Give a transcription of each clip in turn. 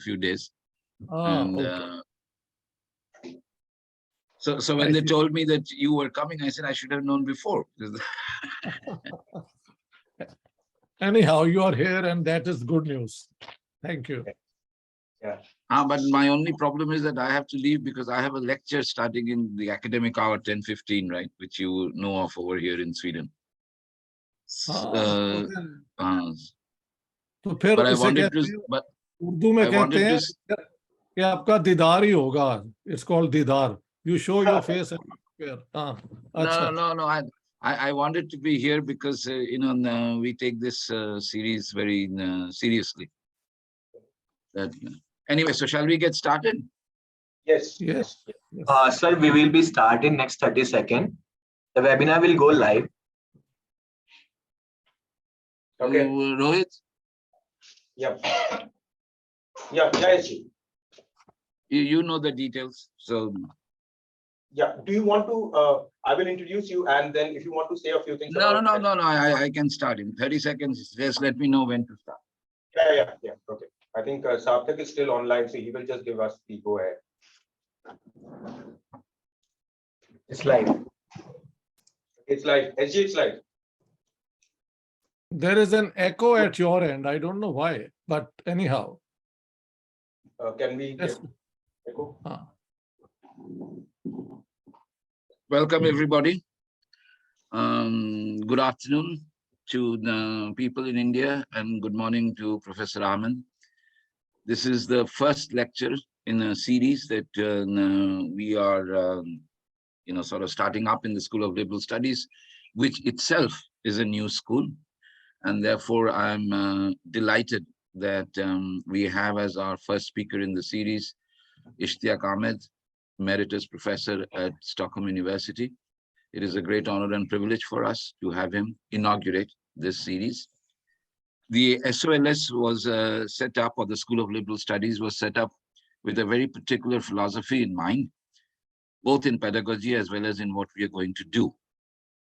few days. Okay. So when they told me that you were coming, I said I should have known before. Anyhow, you are here, and that is good news. Thank you. Yeah. But my only problem is that I have to leave because I have a lecture starting in the academic hour 10:15, right, which you know of over here in Sweden. तो फिर But I उसे wanted कहते to. हैं, But Urdu में I कहते wanted हैं to. कि आपका दीदार ही होगा. It's called दीदार. You show your face and appear. No. I wanted to be here because we take this series very seriously. Anyway, so shall we get started? Yes. Sir, we will be starting next 30 seconds. The webinar will go live. Okay. Rohit? Yeah. SG. You know the details. So. Yeah. Do you want to? I will introduce you, and then if you want to say a few things. No. I can start in 30 seconds. Just let me know when to start. Yeah. Okay. I think Sarthak is still online, so he will just give us the go ahead. It's live. It's live. SG, it's live. There is an echo at your end. I don't know why, but anyhow. Can we get echo? Welcome, everybody. Good afternoon to the people in India, and good morning to Professor Ahmed. This is the first lecture in a series that we are, sort of starting up in the School of Liberal Studies, which itself is a new school. And therefore, I'm delighted that we have as our first speaker in the series, Ishtiaq Ahmed, Emeritus Professor at Stockholm University. It is a great honor and privilege for us to have him inaugurate this series. The SOLS was set up, or the School of Liberal Studies was set up with a very particular philosophy in mind, both in pedagogy as well as in what we are going to do,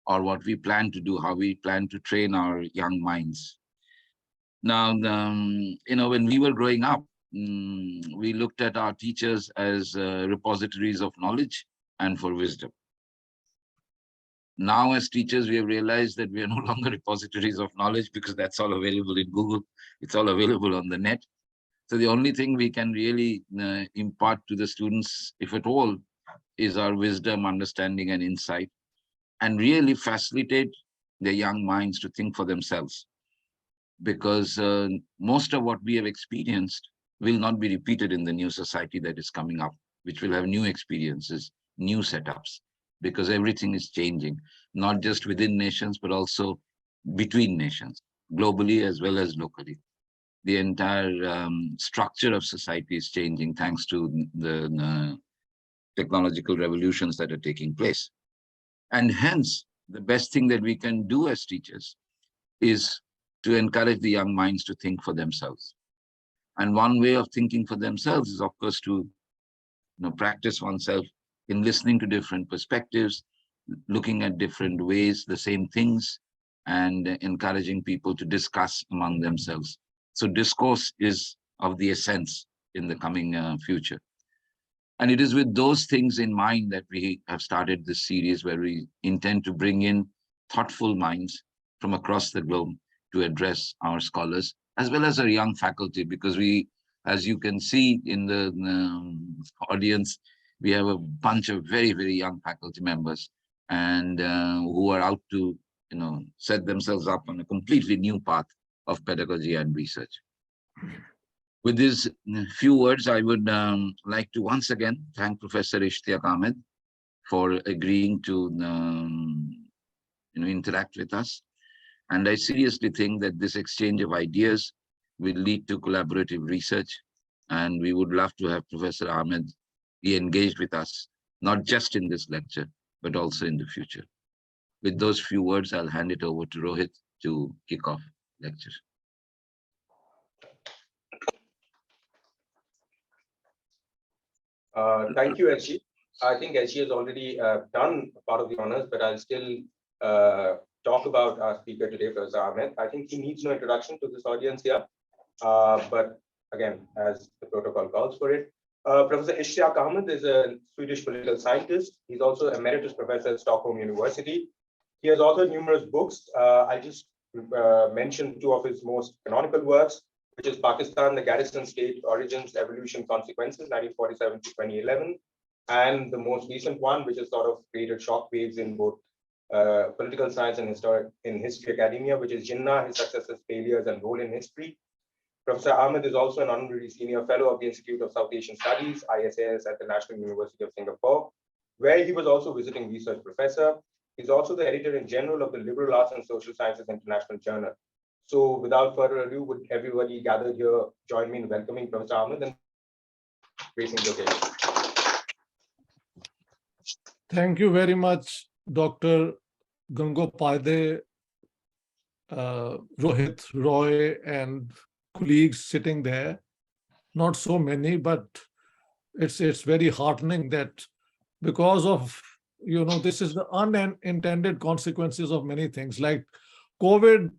or what we plan to do, how we plan to train our young minds. Now, when we were growing up, we looked at our teachers as repositories of knowledge and for wisdom. Now, as teachers, we have realized that we are no longer repositories of knowledge because that's all available in Google. It's all available on the net. So the only thing we can really impart to the students, if at all, is our wisdom, understanding, and insight, and really facilitate their young minds to think for themselves. Because most of what we have experienced will not be repeated in the new society that is coming up, which will have new experiences, new setups, because everything is changing, not just within nations, but also between nations, globally as well as locally. The entire structure of society is changing thanks to the technological revolutions that are taking place. And hence, the best thing that we can do as teachers is to encourage the young minds to think for themselves. And one way of thinking for themselves is, of course, to practice oneself in listening to different perspectives, looking at different ways, the same things, and encouraging people to discuss among themselves. So discourse is of the essence in the coming future. And it is with those things in mind that we have started this series, where we intend to bring in thoughtful minds from across the globe to address our scholars, as well as our young faculty, because we, as you can see in the audience, we have a bunch of very, very young faculty members, and who are out to, set themselves up on a completely new path of pedagogy and research. With these few words, I would like to once again thank Professor Ishtiaq Ahmed for agreeing to interact with us. And I seriously think that this exchange of ideas will lead to collaborative research. And we would love to have Professor Ahmed be engaged with us, not just in this lecture, but also in the future. With those few words, I'll hand it over to Rohit to kick off the lecture. Thank you, SG. I think SG has already done part of the honors, but I'll still talk about our speaker today, Professor Ahmed. I think he needs no introduction to this audience here, but again, as the protocol calls for it. Professor Ishtiaq Ahmed is a Swedish political scientist. He's also emeritus professor at Stockholm University. He has authored numerous books. I just mentioned two of his most canonical works, which is Pakistan, the Garrison State, Origins, Evolution, Consequences, 1947 to 2011. And the most recent one, which has sort of created shockwaves in both political science and history academia, which is Jinnah, His Successes, Failures, and Role in History. Professor Ahmed is also an honorary senior fellow of the Institute of South Asian Studies, ISAS, at the National University of Singapore, where he was also visiting research professor. He's also the editor in general of the Liberal Arts and Social Sciences International Journal. So without further ado, would everybody gathered here join me in welcoming Professor Ahmed and raising the occasion. Thank you very much, Dr. Gangopade, Rohit Roy, and colleagues sitting there. Not so many, but it's very heartening that because of, this is the unintended consequences of many things. Like COVID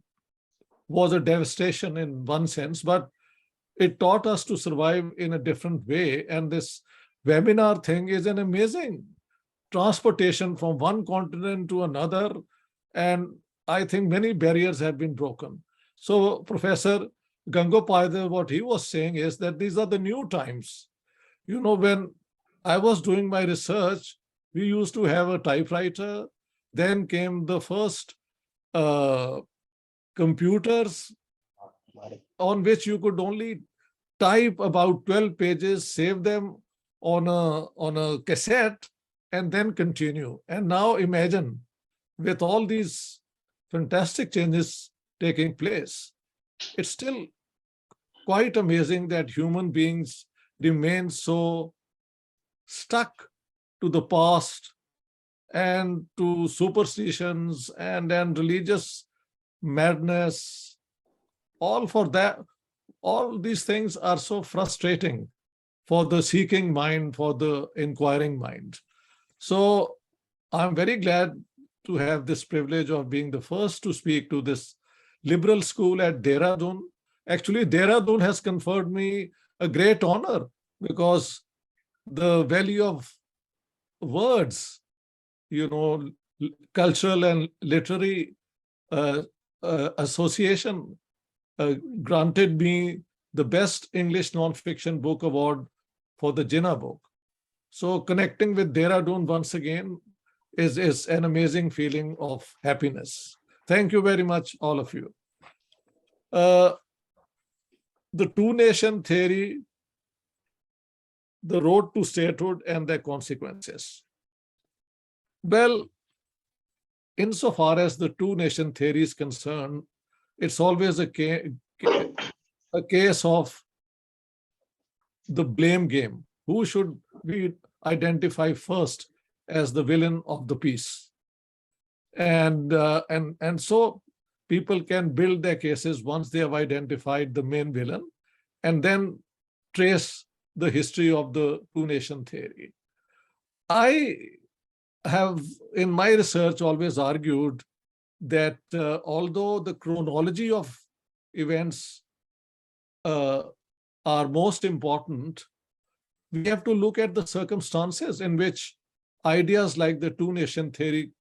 was a devastation in one sense, but it taught us to survive in a different way. And this webinar thing is an amazing transportation from one continent to another. And I think many barriers have been broken. So Professor Gangopade, what he was saying is that these are the new times. When I was doing my research, we used to have a typewriter. Then came the first computers on which you could only type about 12 pages, save them on a cassette, and then continue. And now imagine, with all these fantastic changes taking place, it's still quite amazing that human beings remain so stuck to the past and to superstitions and religious madness. All these things are so frustrating for the seeking mind, for the inquiring mind. So I'm very glad to have this privilege of being the first to speak to this liberal school at Dehradun. Actually, Dehradun has conferred me a great honor because the value of words, cultural and literary association granted me the best English non-fiction book award for the Jinnah book. So connecting with Dehradun once again is an amazing feeling of happiness. Thank you very much, all of you. The two-nation theory, the road to statehood and their consequences. Well, insofar as the two-nation theory is concerned, it's always a case of the blame game. Who should we identify first as the villain of the piece? And so people can build their cases once they have identified the main villain and then trace the history of the two-nation theory. I have, in my research, always argued that although the chronology of events are most important, we have to look at the circumstances in which ideas like the two-nation theory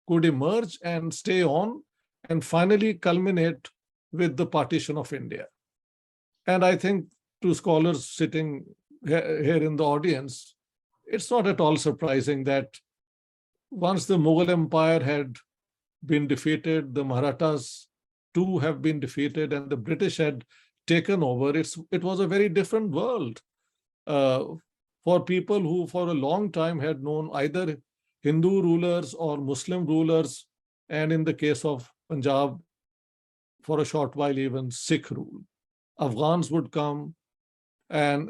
could emerge and stay on and finally culminate with the partition of India. And I think to scholars sitting here in the audience, it's not at all surprising that once the Mughal Empire had been defeated, the Marathas too have been defeated, and the British had taken over, it was a very different world for people who for a long time had known either Hindu rulers or Muslim rulers, and in the case of Punjab, for a short while, even Sikh rule. Afghans would come and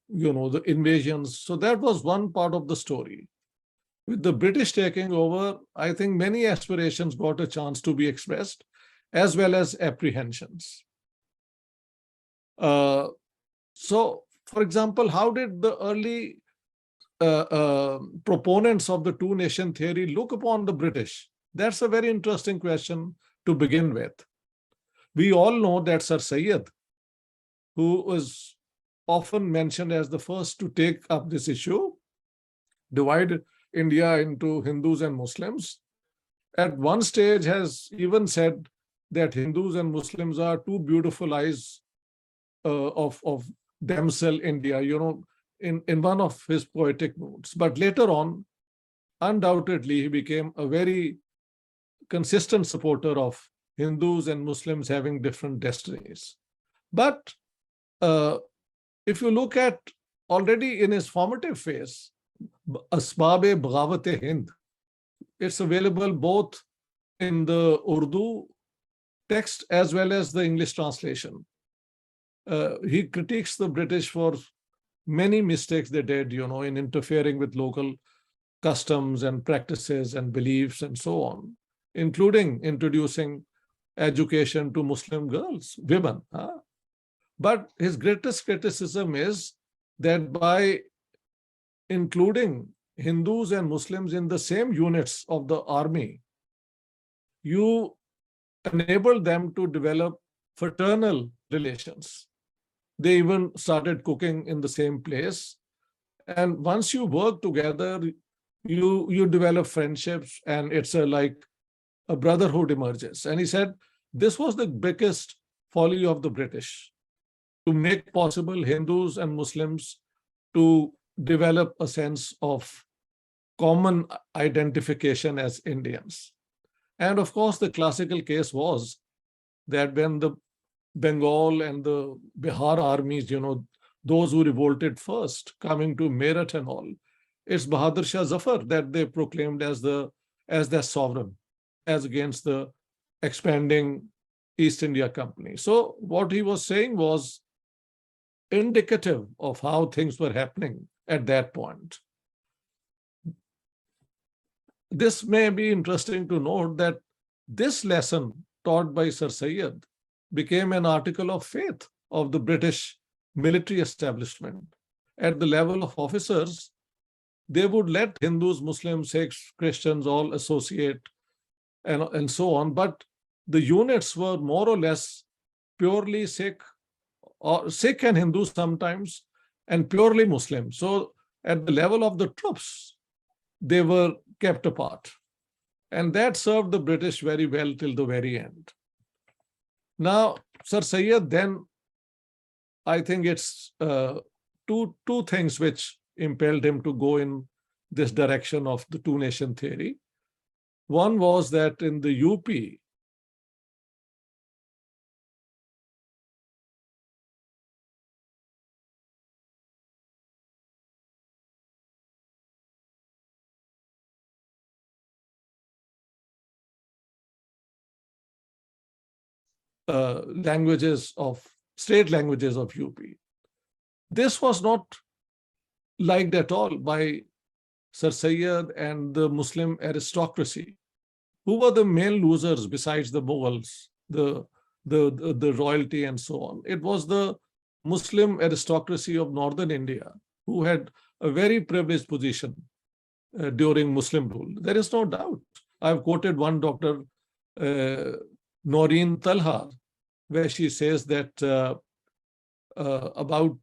the invasions. So that was one part of the story. With the British taking over, I think many aspirations got a chance to be expressed, as well as apprehensions. So, for example, how did the early proponents of the two-nation theory look upon the British? That's a very interesting question to begin with. We all know that Sir Syed who was often mentioned as the first to take up this issue, divide India into Hindus and Muslims, at one stage has even said that Hindus and Muslims are two beautiful eyes of damsel India, in one of his poetic moods. But later on, undoubtedly, he became a very consistent supporter of Hindus and Muslims having different destinies. But if you look at already in his formative phase, Asbab-e Bagawat-e-Hind, it's available both in the Urdu text as well as the English translation. He critiques the British for many mistakes they did, in interfering with local customs and practices and beliefs and so on, including introducing education to Muslim girls, women. But his greatest criticism is that by including Hindus and Muslims in the same units of the army, you enable them to develop fraternal relations. They even started cooking in the same place. And once you work together, you develop friendships, and it's like a brotherhood emerges. And he said this was the biggest folly of the British, to make possible Hindus and Muslims to develop a sense of common identification as Indians. And of course, the classical case was that when the Bengal and the Bihar armies, those who revolted first, coming to Meerut and all, it's Bahadur Shah Zafar that they proclaimed as their sovereign, as against the expanding East India Company. So what he was saying was indicative of how things were happening at that point. This may be interesting to note that this lesson taught by Sir Syed became an article of faith of the British military establishment. At the level of officers, they would let Hindus, Muslims, Sikhs, Christians all associate and so on. But the units were more or less purely Sikh, or Sikh and Hindus sometimes, and purely Muslim. So at the level of the troops, they were kept apart. And that served the British very well till the very end. Now, Sir Syed then, I think it's two things which impelled him to go in this direction of the two-nation theory. One was that in the UP, state languages of UP. This was not liked at all by Sir Syed and the Muslim aristocracy, who were the main losers besides the Mughals, the royalty and so on. It was the Muslim aristocracy of northern India who had a very privileged position during Muslim rule. There is no doubt. I've quoted one Dr. Noreen Talha, where she says that about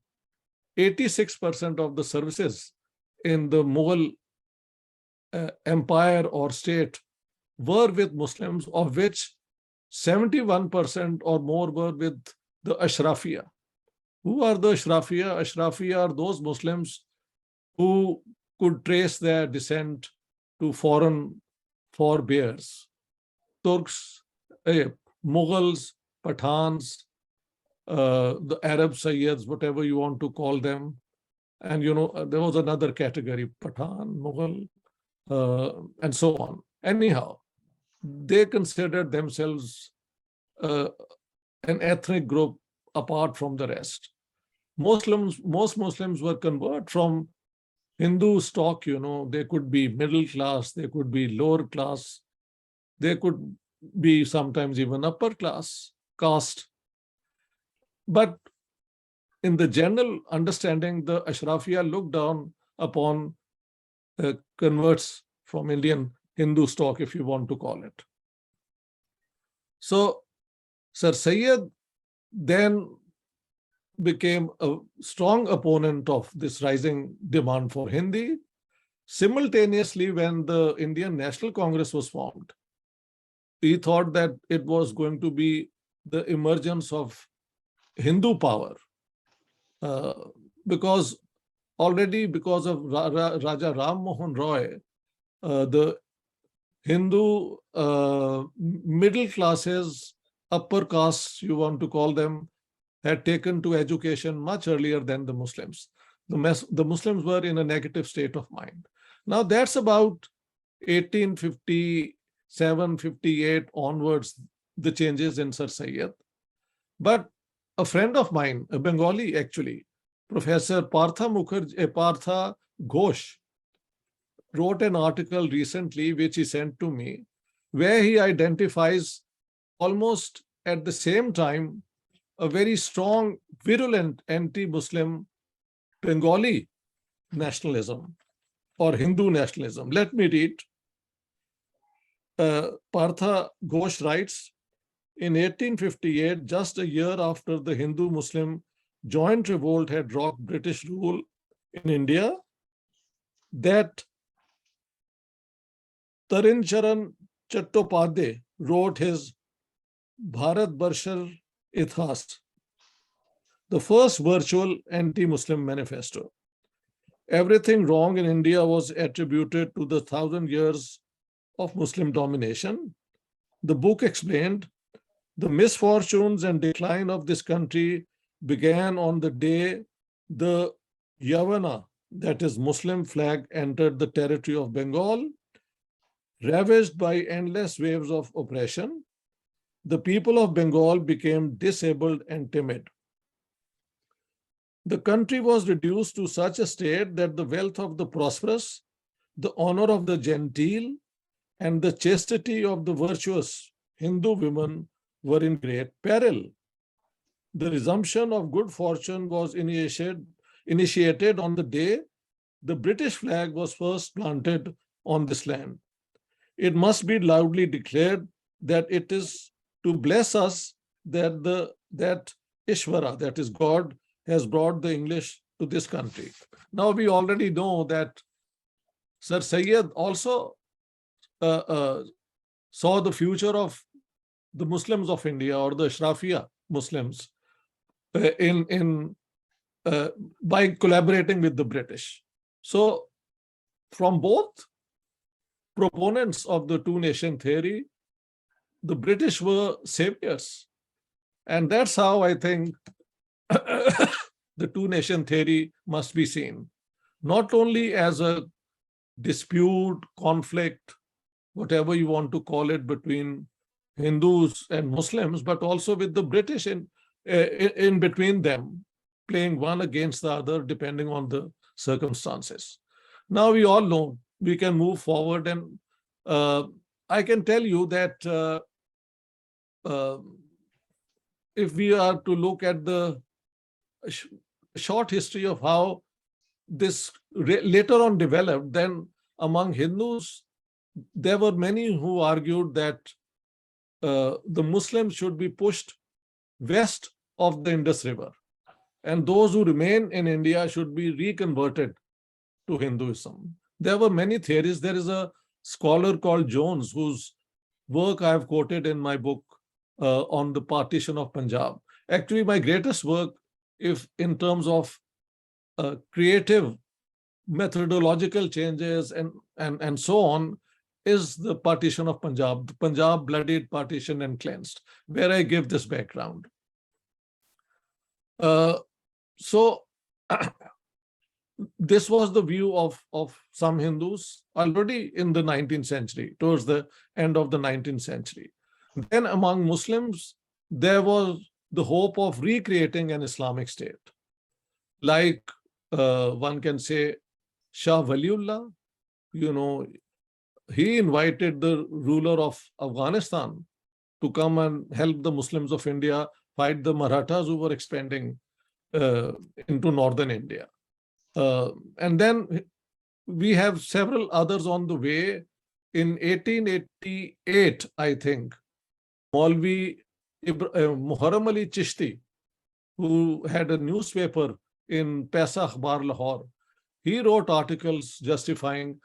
86% of the services in the Mughal empire or state were with Muslims, of which 71% or more were with the Ashrafiya. Who are the Ashrafiya? Ashrafiya are those Muslims who could trace their descent to foreign forebears. Turks, Mughals, Pathans, the Arab Sayyids, whatever you want to call them. And, there was another category, Pathan, Mughal, and so on. Anyhow, they considered themselves an ethnic group apart from the rest. Most Muslims were converted from Hindu stock, they could be middle class, they could be lower class, they could be sometimes even upper class, caste. But in the general understanding, the Ashrafiya looked down upon converts from Indian Hindu stock, if you want to call it. So Sir Syed then became a strong opponent of this rising demand for Hindi. Simultaneously, when the Indian National Congress was formed, he thought that it was going to be the emergence of Hindu power, because already because of Raja Ram Mohan Roy, the Hindu middle classes, upper castes, you want to call them, had taken to education much earlier than the Muslims. The Muslims were in a negative state of mind. Now that's about 1857, 58 onwards, the changes in Sir Syed. But a friend of mine, a Bengali actually, Professor Partha Ghosh, wrote an article recently, which he sent to me, where he identifies almost at the same time a very strong, virulent anti-Muslim Bengali nationalism or Hindu nationalism. Let me read. Partha Ghosh writes, in 1858, just a year after the Hindu-Muslim joint revolt had rocked British rule in India, that Tarincharan Chattopadhyay wrote his Bharat Barshar Ithas, the first virtual anti-Muslim manifesto. Everything wrong in India was attributed to the 1,000 years of Muslim domination. The book explained the misfortunes and decline of this country began on the day the Yavana, that is Muslim flag, entered the territory of Bengal, ravaged by endless waves of oppression. The people of Bengal became disabled and timid. The country was reduced to such a state that the wealth of the prosperous, the honor of the genteel, and the chastity of the virtuous Hindu women were in great peril. The resumption of good fortune was initiated on the day the British flag was first planted on this land. It must be loudly declared that it is to bless us that Ishvara, that is God, has brought the English to this country. Now we already know that Sir Syed also saw the future of the Muslims of India, or the Ashrafiya Muslims, by collaborating with the British. So from both proponents of the two-nation theory, the British were saviors. And that's how I think the two-nation theory must be seen, not only as a dispute, conflict, whatever you want to call it, between Hindus and Muslims, but also with the British in between them, playing one against the other depending on the circumstances. Now we all know we can move forward, and I can tell you that if we are to look at the short history of how this later on developed, then among Hindus, there were many who argued that the Muslims should be pushed west of the Indus River, and those who remain in India should be reconverted to Hinduism. There were many theories. There is a scholar called Jones, whose work I have quoted in my book on the partition of Punjab. Actually, my greatest work, if in terms of creative methodological changes and so on, is the partition of Punjab, the Punjab bloodied, partitioned and cleansed, where I give this background. So this was the view of some Hindus already in the 19th century, towards the end of the 19th century. Then among Muslims, there was the hope of recreating an Islamic state. Like one can say Shah Waliullah, he invited the ruler of Afghanistan to come and help the Muslims of India fight the Marathas who were expanding into northern India. And then we have several others on the way. In 1888, I think, Maulvi Muharram Ali Chishti, who had a newspaper in Paisa Akhbar Lahore, he wrote articles justifying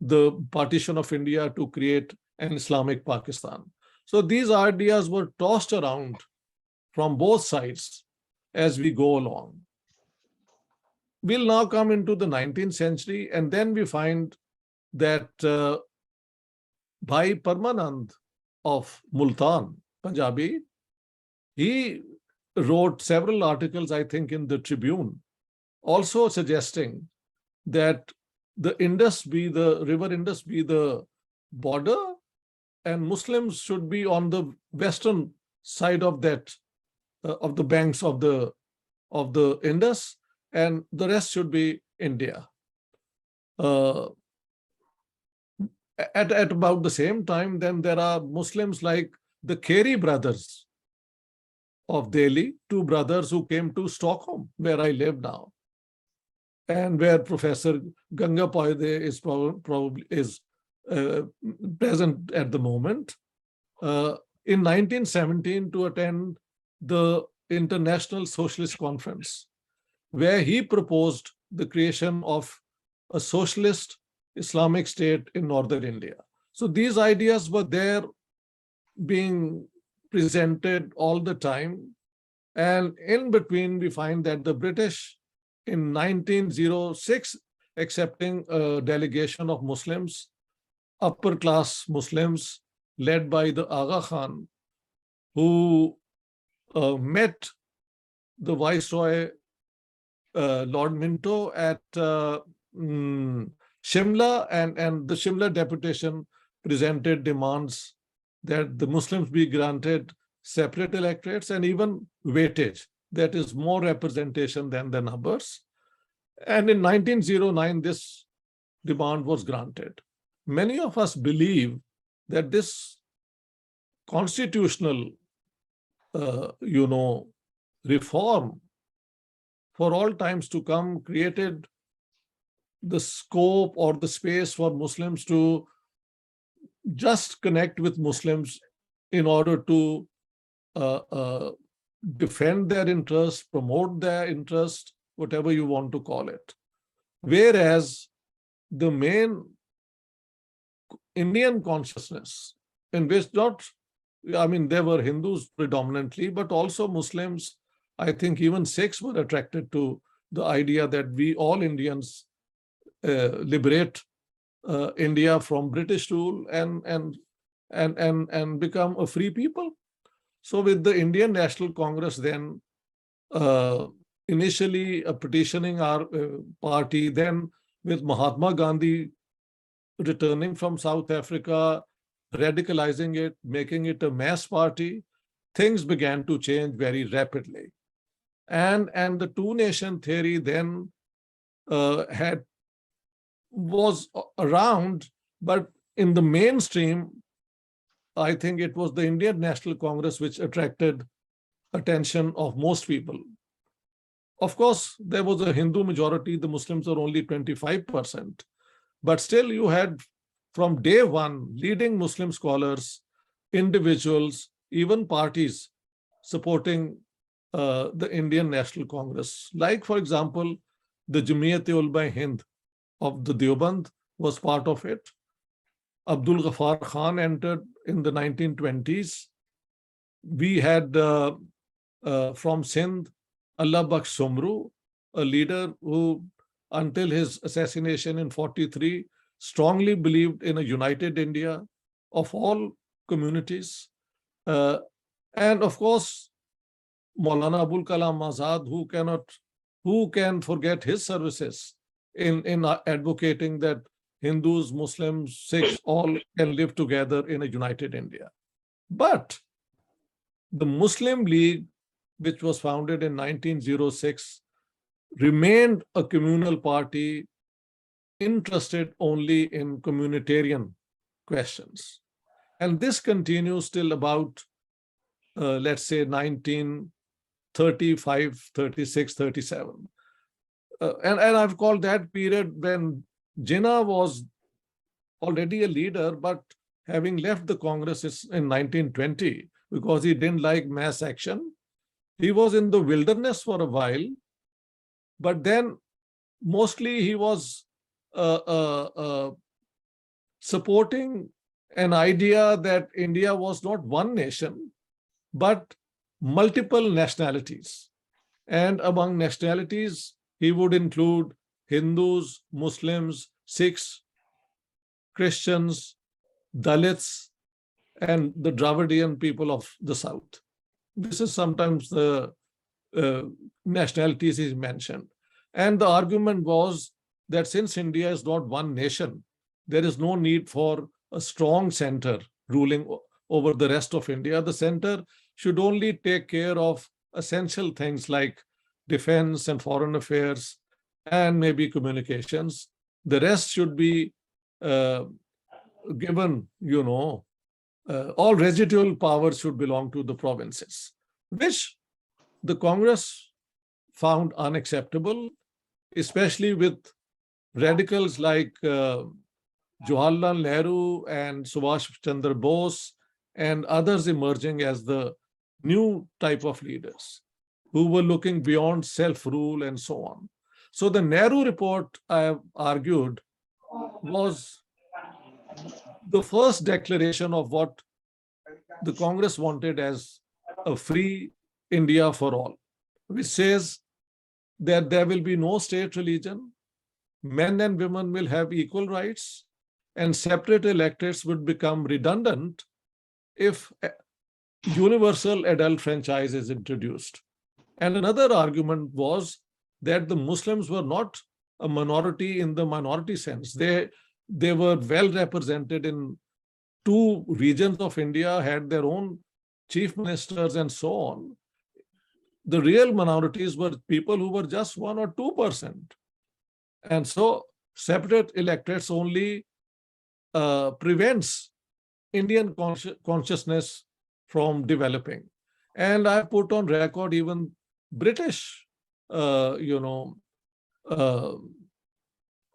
the partition of India to create an Islamic Pakistan. So these ideas were tossed around from both sides as we go along. We'll now come into the 19th century, and then we find that Bhai Parmanand of Multan, Punjabi, he wrote several articles, I think, in the Tribune, also suggesting that the river Indus be the border, and Muslims should be on the western side of that, of the banks of the Indus, and the rest should be India. At about the same time, then there are Muslims like the Kheri brothers of Delhi, two brothers who came to Stockholm, where I live now, and where Professor Gangapoide is probably present at the moment, in 1917 to attend the International Socialist Conference, where he proposed the creation of a socialist Islamic state in northern India. So these ideas were there being presented all the time. And in between, we find that the British in 1906, accepting a delegation of Muslims, upper class Muslims, led by the Aga Khan, who met the Viceroy, Lord Minto, at Shimla, and the Shimla deputation presented demands that the Muslims be granted separate electorates and even weightage, that is more representation than the numbers. And in 1909, this demand was granted. Many of us believe that this constitutional, reform for all times to come created the scope or the space for Muslims to just connect with Muslims in order to defend their interest, promote their interest, whatever you want to call it. Whereas the main Indian consciousness, in which there were Hindus predominantly, but also Muslims, I think even Sikhs were attracted to the idea that we all Indians liberate India from British rule and become a free people. So with the Indian National Congress then initially petitioning our party, then with Mahatma Gandhi returning from South Africa, radicalizing it, making it a mass party, things began to change very rapidly. And the two-nation theory then was around, but in the mainstream, I think it was the Indian National Congress which attracted attention of most people. Of course, there was a Hindu majority, the Muslims are only 25%, but still you had from day one leading Muslim scholars, individuals, even parties supporting the Indian National Congress. Like, for example, the Jamiyat-e-Ulama-e-Hind of the Deoband was part of it. Abdul Ghaffar Khan entered in the 1920s. We had from Sindh, Allah Bakhsh Sumru, a leader who, until his assassination in 43, strongly believed in a united India of all communities. And of course, Maulana Abul Kalam Azad, who can forget his services in advocating that Hindus, Muslims, Sikhs, all can live together in a united India. But the Muslim League, which was founded in 1906, remained a communal party interested only in communitarian questions. And this continues till about, let's say, 1935, 36, 37. And I've called that period when Jinnah was already a leader, but having left the Congress in 1920 because he didn't like mass action, He was in the wilderness for a while, but then mostly he was supporting an idea that India was not one nation, but multiple nationalities. And among nationalities, he would include Hindus, Muslims, Sikhs, Christians, Dalits, and the Dravidian people of the South. This is sometimes the nationalities is mentioned. And the argument was that since India is not one nation, there is no need for a strong center ruling over the rest of India. The center should only take care of essential things like defense and foreign affairs and maybe communications. The rest should be given, all residual powers should belong to the provinces, which the Congress found unacceptable, especially with radicals like Jawaharlal Nehru and Subhash Chandra Bose and others emerging as the new type of leaders who were looking beyond self-rule and so on. So the Nehru report, I have argued, was the first declaration of what the Congress wanted as a free India for all, which says that there will be no state religion, men and women will have equal rights, and separate electorates would become redundant if universal adult franchise is introduced. And another argument was that the Muslims were not a minority in the minority sense. They were well represented in 2 regions of India, had their own chief ministers and so on. The real minorities were people who were just 1 or 2%. And so separate electorates only prevents Indian consciousness from developing. And I put on record even British,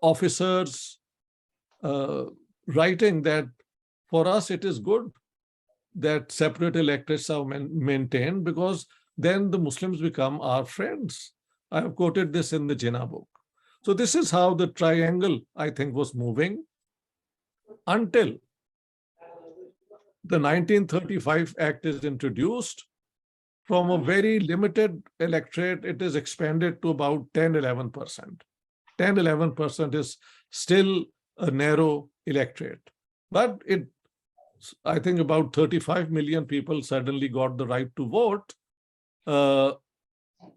officers writing that for us it is good that separate electorates are maintained because then the Muslims become our friends. I have quoted this in the Jinnah book. So this is how the triangle, I think, was moving until the 1935 Act is introduced. From a very limited electorate, it is expanded to about 10-11%. 10-11% is still a narrow electorate. But I think about 35 million people suddenly got the right to vote.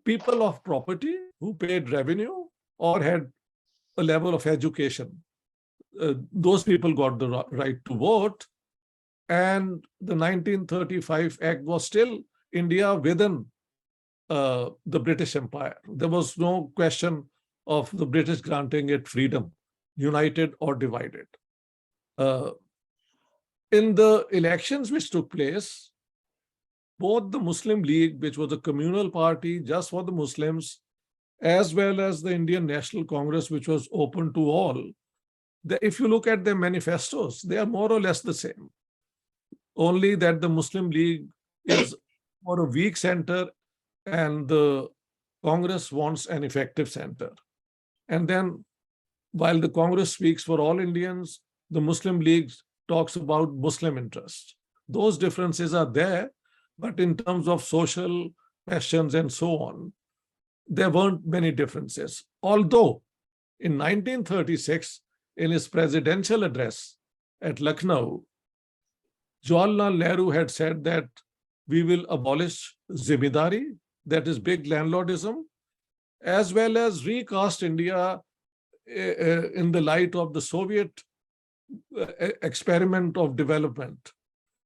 People of property who paid revenue or had a level of education, those people got the right to vote. And the 1935 Act was still India within the British Empire. There was no question of the British granting it freedom, united or divided. In the elections which took place, both the Muslim League, which was a communal party just for the Muslims, as well as the Indian National Congress, which was open to all, if you look at their manifestos, they are more or less the same. Only that the Muslim League is for a weak center and the Congress wants an effective center. And then while the Congress speaks for all Indians, the Muslim League talks about Muslim interests. Those differences are there, but in terms of social questions and so on, there weren't many differences. Although in 1936, in his presidential address at Lucknow, Jawaharlal Nehru had said that we will abolish zimidari, that is big landlordism, as well as recast India in the light of the Soviet experiment of development.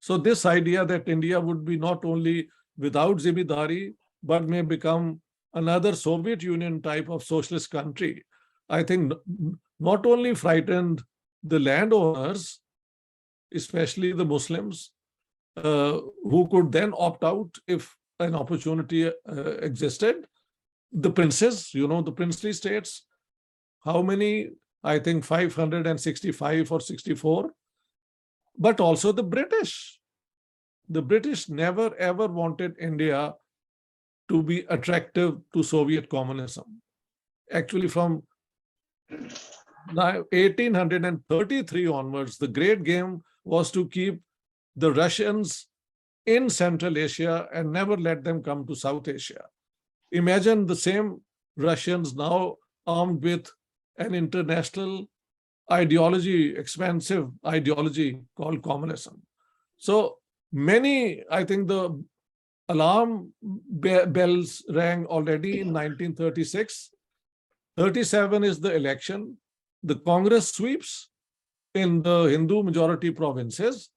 So this idea that India would be not only without zimidari, but may become another Soviet Union type of socialist country, I think not only frightened the landowners, especially the Muslims, who could then opt out if an opportunity existed. The princes, the princely states, how many? I think 565 or 64. But also the British. The British never ever wanted India to be attractive to Soviet communism. Actually, from 1833 onwards, the great game was to keep the Russians in Central Asia and never let them come to South Asia. Imagine the same Russians now armed with an international ideology, expansive ideology called communism. So many, I think the alarm bells rang already in 1936. 37 is the election. The Congress sweeps in the Hindu majority provinces.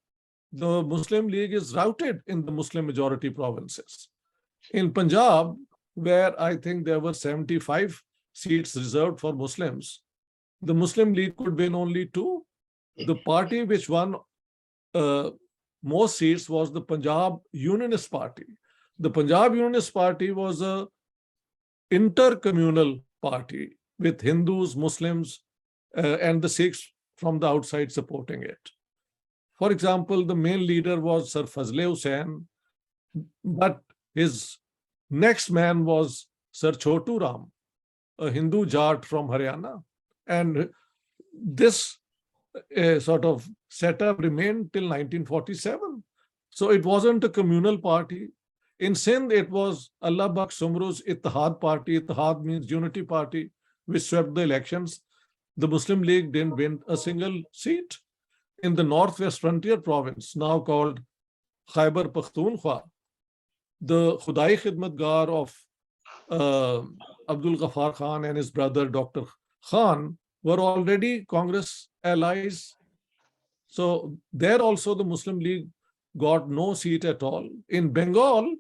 The Muslim League is routed in the Muslim majority provinces. In Punjab, where I think there were 75 seats reserved for Muslims, the Muslim League could win only 2. The party which won most seats was the Punjab Unionist Party. The Punjab Unionist Party was a intercommunal party with Hindus, Muslims, and the Sikhs from the outside supporting it. For example, the main leader was Sir Fazle Hussain, but his next man was Sir Chotu Ram, a Hindu Jat from Haryana. And this sort of setup remained till 1947. So it wasn't a communal party. In Sindh, it was Allah Baksh Sumru's Ittihad Party. Ittihad means unity party, which swept the elections. The Muslim League didn't win a single seat. In the Northwest Frontier Province, now called Khyber Pakhtunkhwa, the Khudai Khidmatgar of Abdul Ghaffar Khan and his brother Dr. Khan were already Congress allies. So there also the Muslim League got no seat at all. In Bengal,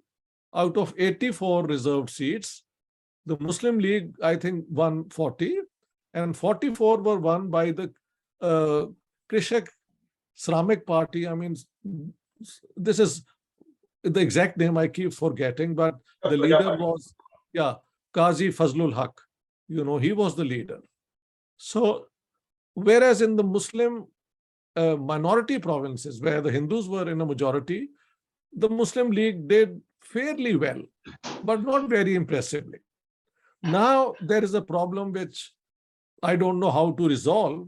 out of 84 reserved seats, the Muslim League, I think, won 40, and 44 were won by the Krishak Shramik Party. I mean, this is the exact name I keep forgetting, but the leader was, Qazi Fazlul Haq. You know, he was the leader. So, whereas in the Muslim minority provinces, where the Hindus were in a majority, the Muslim League did fairly well, but not very impressively. Now, there is a problem which I don't know how to resolve.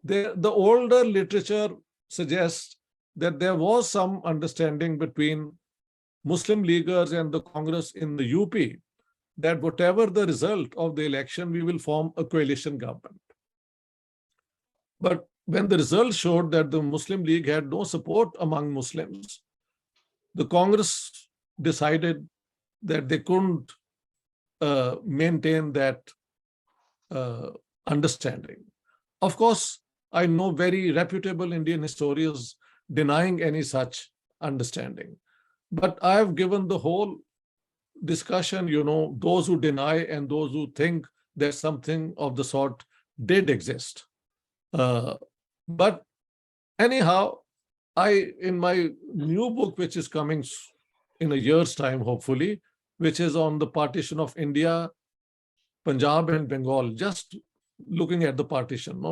The older literature suggests that there was some understanding between Muslim Leaguers and the Congress in the UP that whatever the result of the election, we will form a coalition government. But when the results showed that the Muslim League had no support among Muslims, the Congress decided that they couldn't maintain that understanding. Of course, I know very reputable Indian historians denying any such understanding. But I have given the whole discussion, you know, those who deny and those who think that something of the sort did exist. But anyhow, in my new book, which is coming in a year's time, hopefully, which is on the partition of India, Punjab and Bengal, just looking at the partition,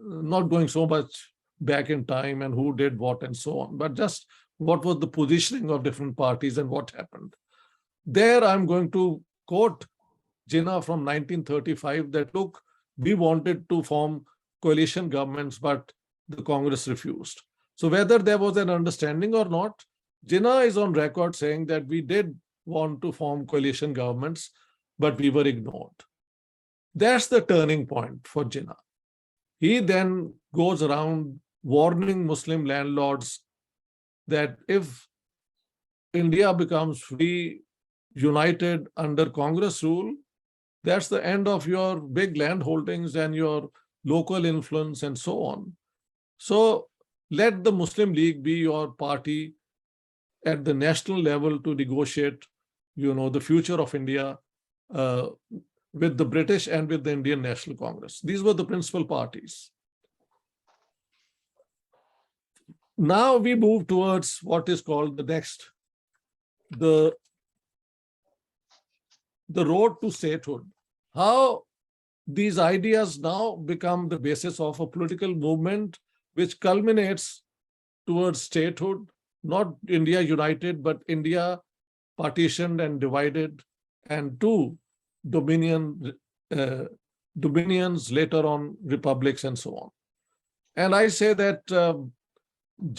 not going so much back in time and who did what and so on, but just what was the positioning of different parties and what happened. There I'm going to quote Jinnah from 1935 that, look, we wanted to form coalition governments, but the Congress refused. So whether there was an understanding or not, Jinnah is on record saying that we did want to form coalition governments, but we were ignored. That's the turning point for Jinnah. He then goes around warning Muslim landlords that if India becomes free, united under Congress rule, that's the end of your big land holdings and your local influence and so on. So let the Muslim League be your party at the national level to negotiate, you know, the future of India with the British and with the Indian National Congress. These were the principal parties. Now we move towards what is called the next, the road to statehood. How these ideas now become the basis of a political movement which culminates towards statehood, not India united, but India partitioned and divided, and two, dominions, later on republics, and so on. And I say that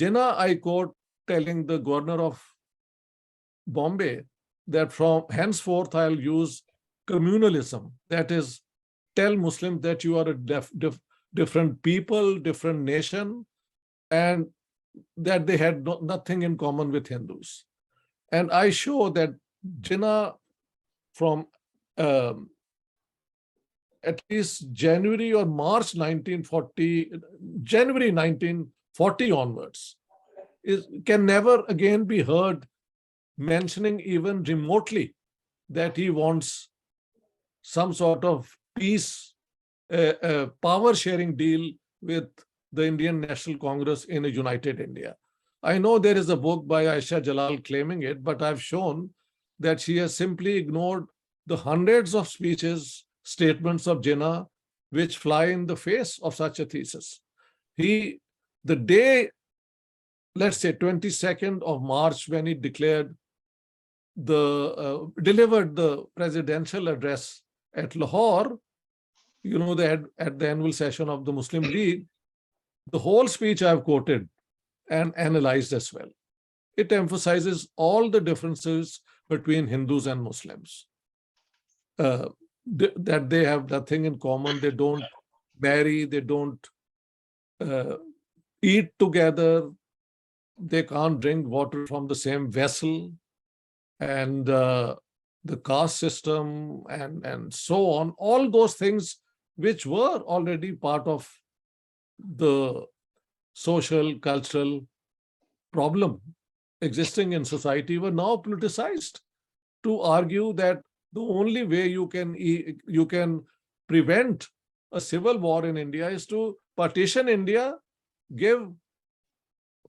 Jinnah, I quote, telling the governor of Bombay that from henceforth I'll use communalism. That is, tell Muslims that you are a different people, different nation, and that they had nothing in common with Hindus. And I show that Jinnah from at least January or March 1940, January 1940 onwards, can never again be heard mentioning even remotely that he wants some sort of peace, power sharing deal with the Indian National Congress in a united India. I know there is a book by Aisha Jalal claiming it, but I've shown that she has simply ignored the hundreds of speeches, statements of Jinnah, which fly in the face of such a thesis. The day, let's say 22nd of March, when he delivered the presidential address at Lahore, at the annual session of the Muslim League, the whole speech I've quoted and analyzed as well. It emphasizes all the differences between Hindus and Muslims. That they have nothing in common. They don't marry, they don't eat together, they can't drink water from the same vessel, and the caste system and so on. All those things which were already part of the social, cultural problem existing in society were now politicized to argue that the only way you can prevent a civil war in India is to partition India, give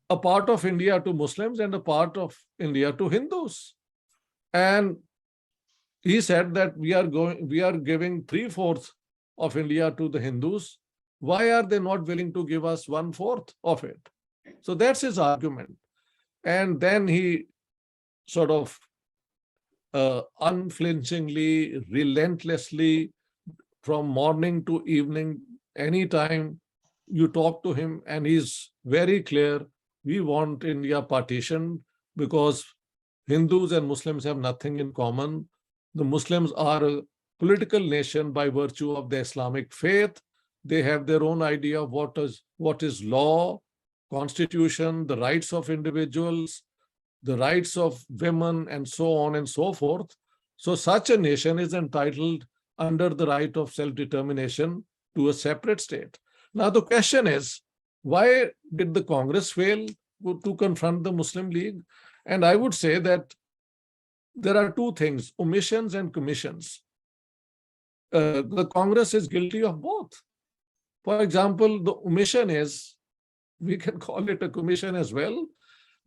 a part of India to Muslims and a part of India to Hindus. And he said that we are giving 3/4 of India to the Hindus. Why are they not willing to give us 1/4 of it? So that's his argument. And then he sort of unflinchingly, relentlessly, from morning to evening, anytime you talk to him, and he's very clear, we want India partitioned because Hindus and Muslims have nothing in common. The Muslims are a political nation by virtue of the Islamic faith. They have their own idea of what is law, constitution, the rights of individuals, the rights of women, and so on and so forth. So such a nation is entitled under the right of self-determination to a separate state. Now the question is, why did the Congress fail to confront the Muslim League? And I would say that there are two things, omissions and commissions. The Congress is guilty of both. For example, the omission is, we can call it a commission as well,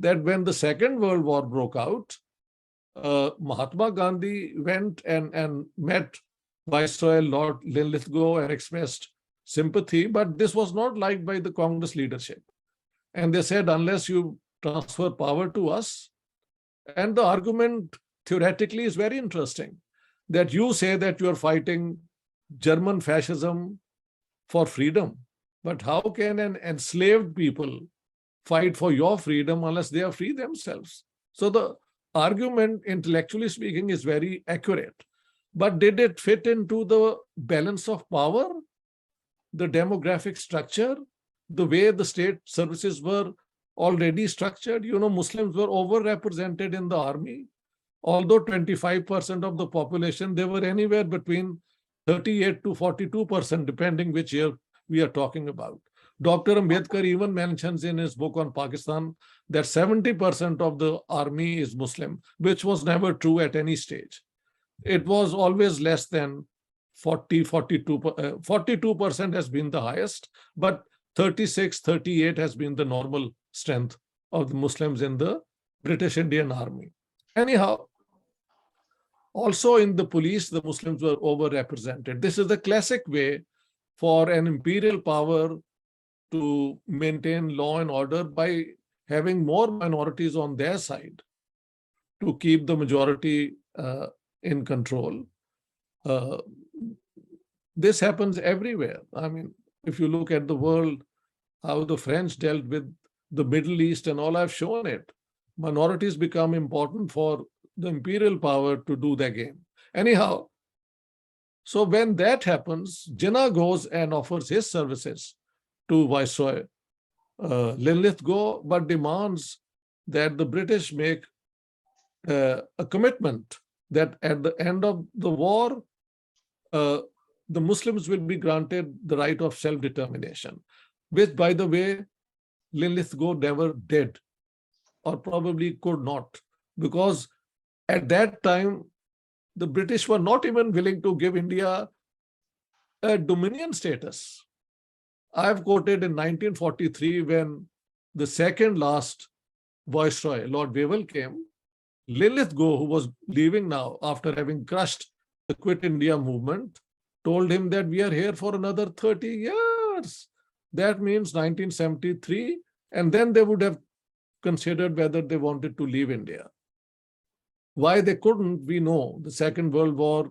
that when the Second World War broke out, Mahatma Gandhi went and met Viceroy Lord Linlithgow and expressed sympathy, but this was not liked by the Congress leadership. And they said, unless you transfer power to us, and the argument theoretically is very interesting, that you say that you are fighting German fascism for freedom, but how can an enslaved people fight for your freedom unless they are free themselves? So the argument, intellectually speaking, is very accurate. But did it fit into the balance of power, the demographic structure, the way the state services were already structured? Muslims were overrepresented in the army. Although 25% of the population, they were anywhere between 38 to 42%, depending which year we are talking about. Dr. Ambedkar even mentions in his book on Pakistan that 70% of the army is Muslim, which was never true at any stage. It was always less than 42% has been the highest, but 36, 38 has been the normal strength of the Muslims in the British Indian Army. Anyhow, also in the police, the Muslims were overrepresented. This is the classic way for an imperial power to maintain law and order, by having more minorities on their side. to keep the majority in control. This happens everywhere. I mean, if you look at the world, how the French dealt with the Middle East and all, I've shown it. Minorities become important for the imperial power to do their game. Anyhow, so when that happens, Jinnah goes and offers his services to Viceroy Linlithgow, but demands that the British make a commitment that at the end of the war, the Muslims will be granted the right of self-determination, which, by the way, Linlithgow never did, or probably could not, because at that time, the British were not even willing to give India a dominion status. I've quoted in 1943, when the second last Viceroy, Lord Wavell, came, Linlithgow, who was leaving now after having crushed the Quit India movement, told him that we are here for another 30 years. That means 1973, and then they would have considered whether they wanted to leave India. Why they couldn't, we know. The Second World War,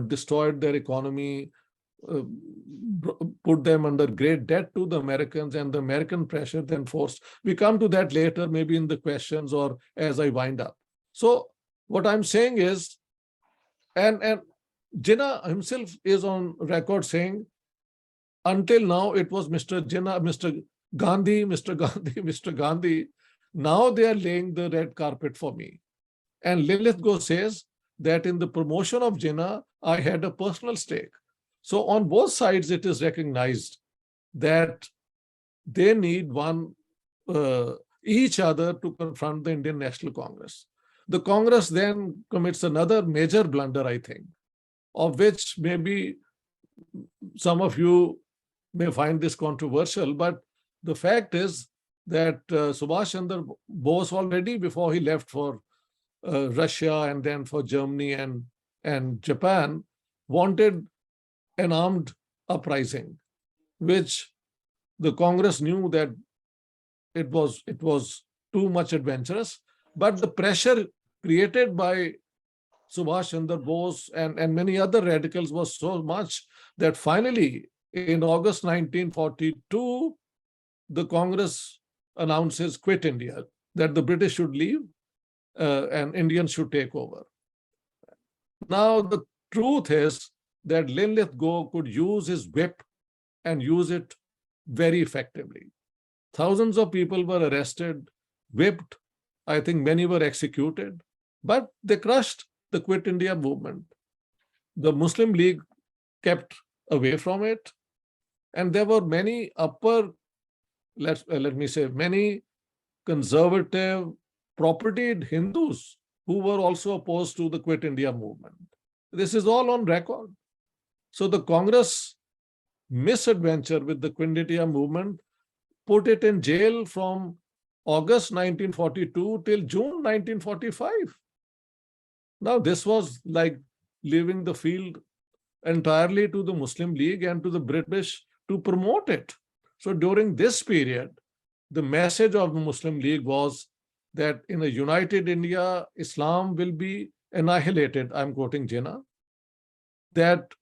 destroyed their economy, put them under great debt to the Americans, and the American pressure then forced. We come to that later, maybe in the questions or as I wind up. So what I'm saying is, and Jinnah himself is on record saying, until now it was Mr. Jinnah, Mr. Gandhi, Mr. Gandhi, Mr. Gandhi. Now they are laying the red carpet for me. And Linlithgow says that in the promotion of Jinnah, I had a personal stake. So on both sides, it is recognized that they need each other to confront the Indian National Congress. The Congress then commits another major blunder, I think, of which maybe some of you may find this controversial, but the fact is that Subhash Chandra Bose, already before he left for Russia and then for Germany and Japan, wanted an armed uprising, which the Congress knew that it was too much adventurous, but the pressure created by Subhash Chandra Bose and many other radicals was so much that finally, in August 1942, the Congress announces Quit India, that the British should leave and Indians should take over. Now, the truth is that Linlithgow could use his whip and use it very effectively. Thousands of people were arrested, whipped. I think many were executed, but they crushed the Quit India movement. The Muslim League kept away from it, and there were many many conservative, propertied Hindus who were also opposed to the Quit India movement. This is all on record. So the Congress misadventure with the Quit India movement put it in jail from August 1942 till June 1945. Now, this was like leaving the field entirely to the Muslim League and to the British to promote it. So during this period, the message of the Muslim League was that in a united India, Islam will be annihilated. I'm quoting Jinnah. That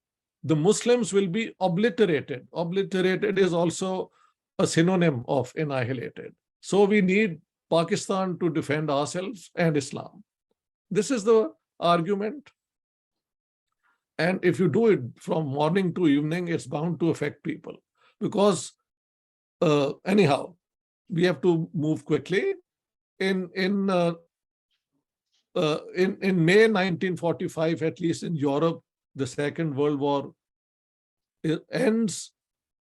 the Muslims will be obliterated. Obliterated is also a synonym of annihilated. So we need Pakistan to defend ourselves and Islam. This is the argument. And if you do it from morning to evening, it's bound to affect people. Because anyhow, we have to move quickly. In May 1945, at least in Europe, the Second World War ends.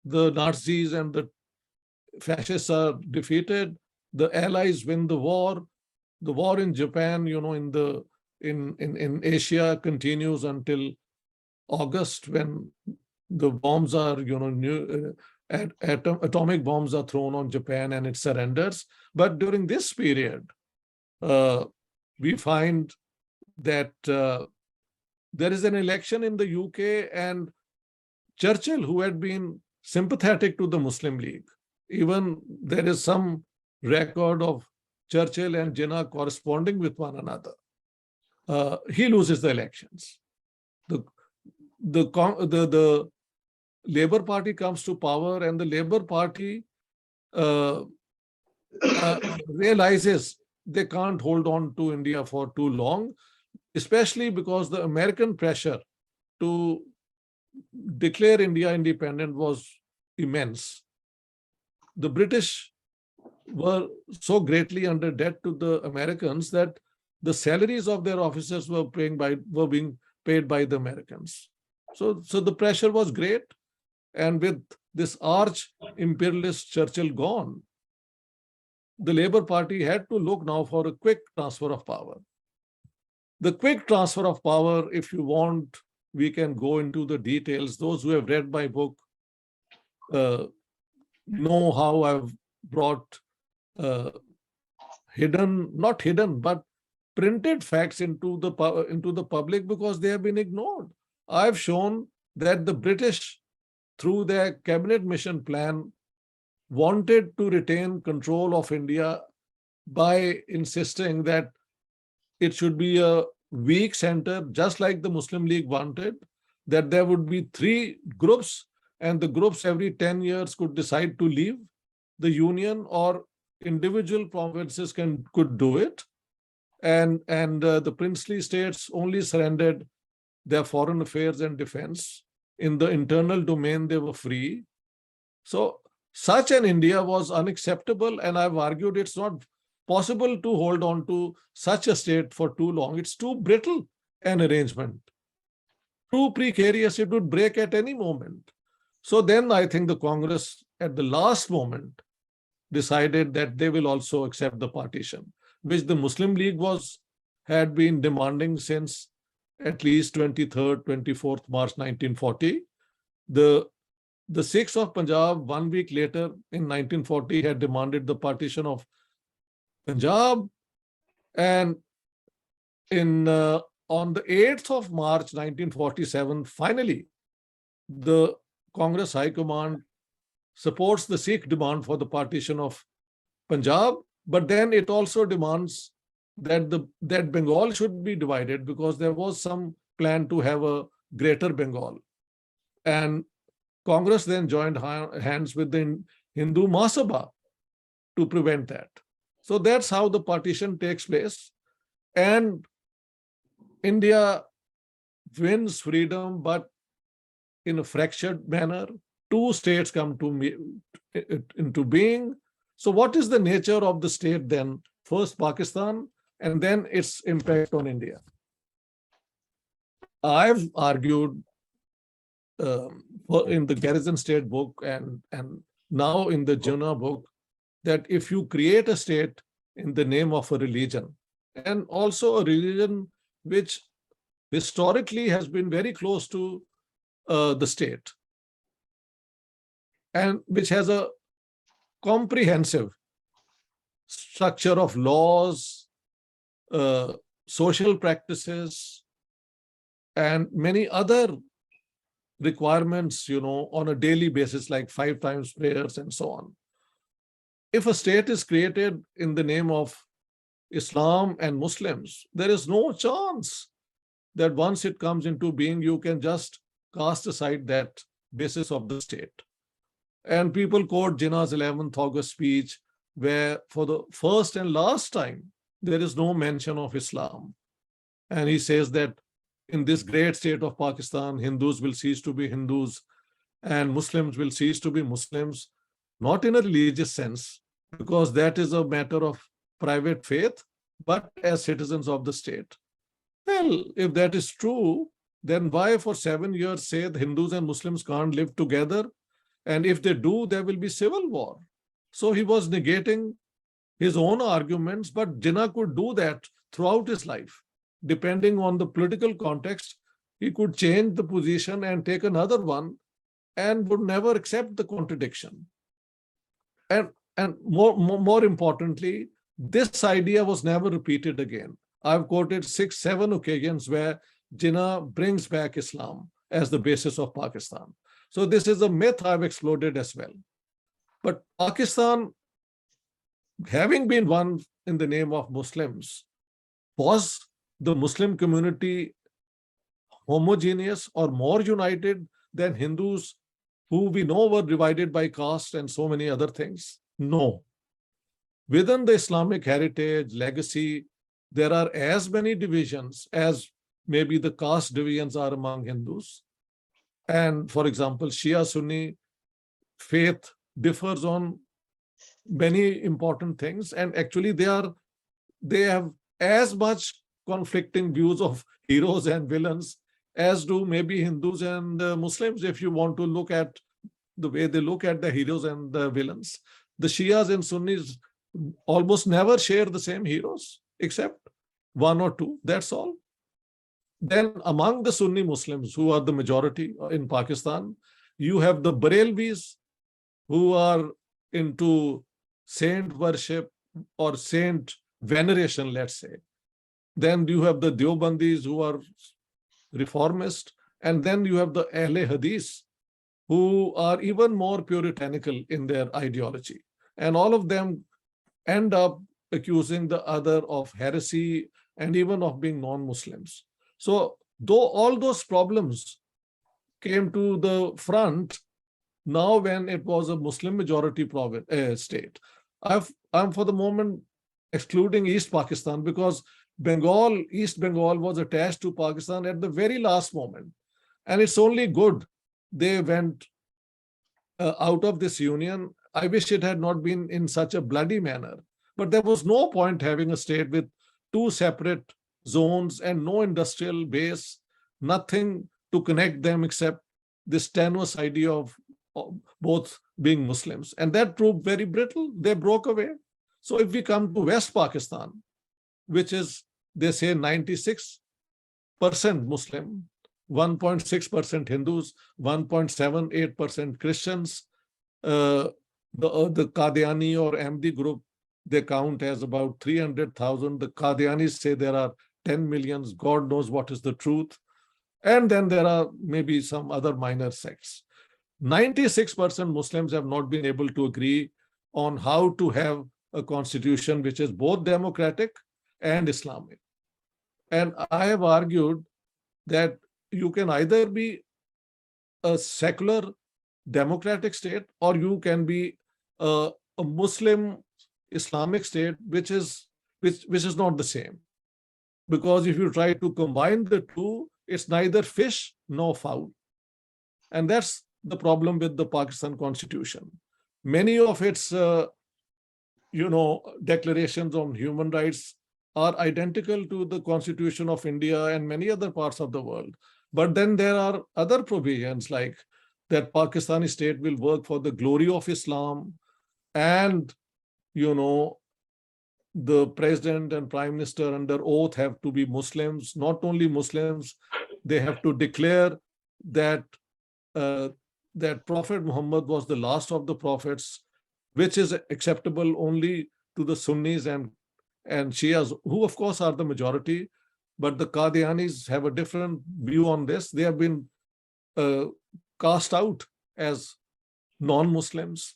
The Nazis and the fascists are defeated. The Allies win the war. The war in Japan, in Asia continues until August, when the bombs are, atomic bombs are thrown on Japan and it surrenders. But during this period, we find that there is an election in the UK, and Churchill, who had been sympathetic to the Muslim League, even there is some record of Churchill and Jinnah corresponding with one another, he loses the elections. The Labour Party comes to power, and the Labour Party realizes they can't hold on to India for too long, especially because the American pressure to declare India independent was immense. The British were so greatly under debt to the Americans that the salaries of their officers were being paid by the Americans. So the pressure was great. And with this arch imperialist Churchill gone, the Labour Party had to look now for a quick transfer of power. The quick transfer of power, if you want, we can go into the details. Those who have read my book know how I've brought not hidden, but printed facts into the public because they have been ignored. I've shown that the British, through their cabinet mission plan, wanted to retain control of India by insisting that it should be a weak center, just like the Muslim League wanted, that there would be 3 groups, and the groups every 10 years could decide to leave the union, or individual provinces could do it. And the princely states only surrendered their foreign affairs and defense. In the internal domain, they were free. So such an India was unacceptable, and I've argued it's not possible to hold on to such a state for too long. It's too brittle an arrangement, too precarious, it would break at any moment. So then I think the Congress at the last moment decided that they will also accept the partition, which the Muslim League had been demanding since at least 23rd, 24th March 1940. The Sikhs of Punjab 1 week later in 1940 had demanded the partition of Punjab, and on the 8th of March 1947, finally, the Congress High Command supports the Sikh demand for the partition of Punjab, but then it also demands that Bengal should be divided, because there was some plan to have a greater Bengal. And Congress then joined hands with the Hindu Mahasabha to prevent that. So that's how the partition takes place. And India wins freedom, but in a fractured manner. 2 states come into being. So what is the nature of the state then? First Pakistan, and then its impact on India. I've argued in the Garrison State book and now in the Jinnah book that if you create a state in the name of a religion, and also a religion which historically has been very close to the state, and which has a comprehensive structure of laws, social practices, and many other requirements, on a daily basis, like 5 times prayers and so on. If a state is created in the name of Islam and Muslims, there is no chance that once it comes into being, you can just cast aside that basis of the state. And people quote Jinnah's 11th August speech, where for the first and last time, there is no mention of Islam. And he says that in this great state of Pakistan, Hindus will cease to be Hindus and Muslims will cease to be Muslims, not in a religious sense, because that is a matter of private faith, but as citizens of the state. Well, if that is true, then why for 7 years say the Hindus and Muslims can't live together? And if they do, there will be civil war. So he was negating his own arguments, but Jinnah could do that throughout his life. Depending on the political context, he could change the position and take another one and would never accept the contradiction. And more importantly, this idea was never repeated again. I've quoted 6, 7 occasions where Jinnah brings back Islam as the basis of Pakistan. So this is a myth I've exploded as well. But Pakistan having been one in the name of Muslims, was the Muslim community homogeneous or more united than Hindus who we know were divided by caste and so many other things? No. Within the Islamic heritage, legacy, there are as many divisions as maybe the caste divisions are among Hindus. And for example, Shia Sunni faith differs on many important things. And actually they have as much conflicting views of heroes and villains as do maybe Hindus and Muslims, if you want to look at the way they look at the heroes and the villains. The Shias and Sunnis almost never share the same heroes, except one or two, that's all. Then among the Sunni Muslims, who are the majority in Pakistan, you have the Barelvis, who are into saint worship or saint veneration, let's say. Then you have the Deobandis, who are reformist, and then you have the Ahle Hadith, who are even more puritanical in their ideology. And all of them end up accusing the other of heresy and even of being non-Muslims. So though all those problems came to the front now when it was a Muslim majority state, I'm for the moment excluding East Pakistan, because East Bengal was attached to Pakistan at the very last moment. And it's only good they went out of this union. I wish it had not been in such a bloody manner. But there was no point having a state with two separate zones and no industrial base, nothing to connect them except this tenuous idea of both being Muslims. And that proved very brittle. They broke away. So if we come to West Pakistan, which is, they say, 96% Muslim, 1.6% Hindus, 1.78% Christians. The Qadiani or Ahmadi group, they count as about 300,000. The Qadianis say there are 10 million. God knows what is the truth. And then there are maybe some other minor sects. 96% Muslims have not been able to agree on how to have a constitution which is both democratic and Islamic. And I have argued that you can either be a secular democratic state or you can be a Muslim Islamic state, which is not the same. Because if you try to combine the two, it's neither fish nor fowl. And that's the problem with the Pakistan constitution. Many of its declarations on human rights are identical to the Constitution of India and many other parts of the world. But then there are other provisions like that Pakistani state will work for the glory of Islam, and, the president and prime minister under oath have to be Muslims. Not only Muslims, they have to declare that that Prophet Muhammad was the last of the prophets, which is acceptable only to the Sunnis and Shias, who of course are the majority, but the Qadianis have a different view on this. They have been cast out as non-Muslims.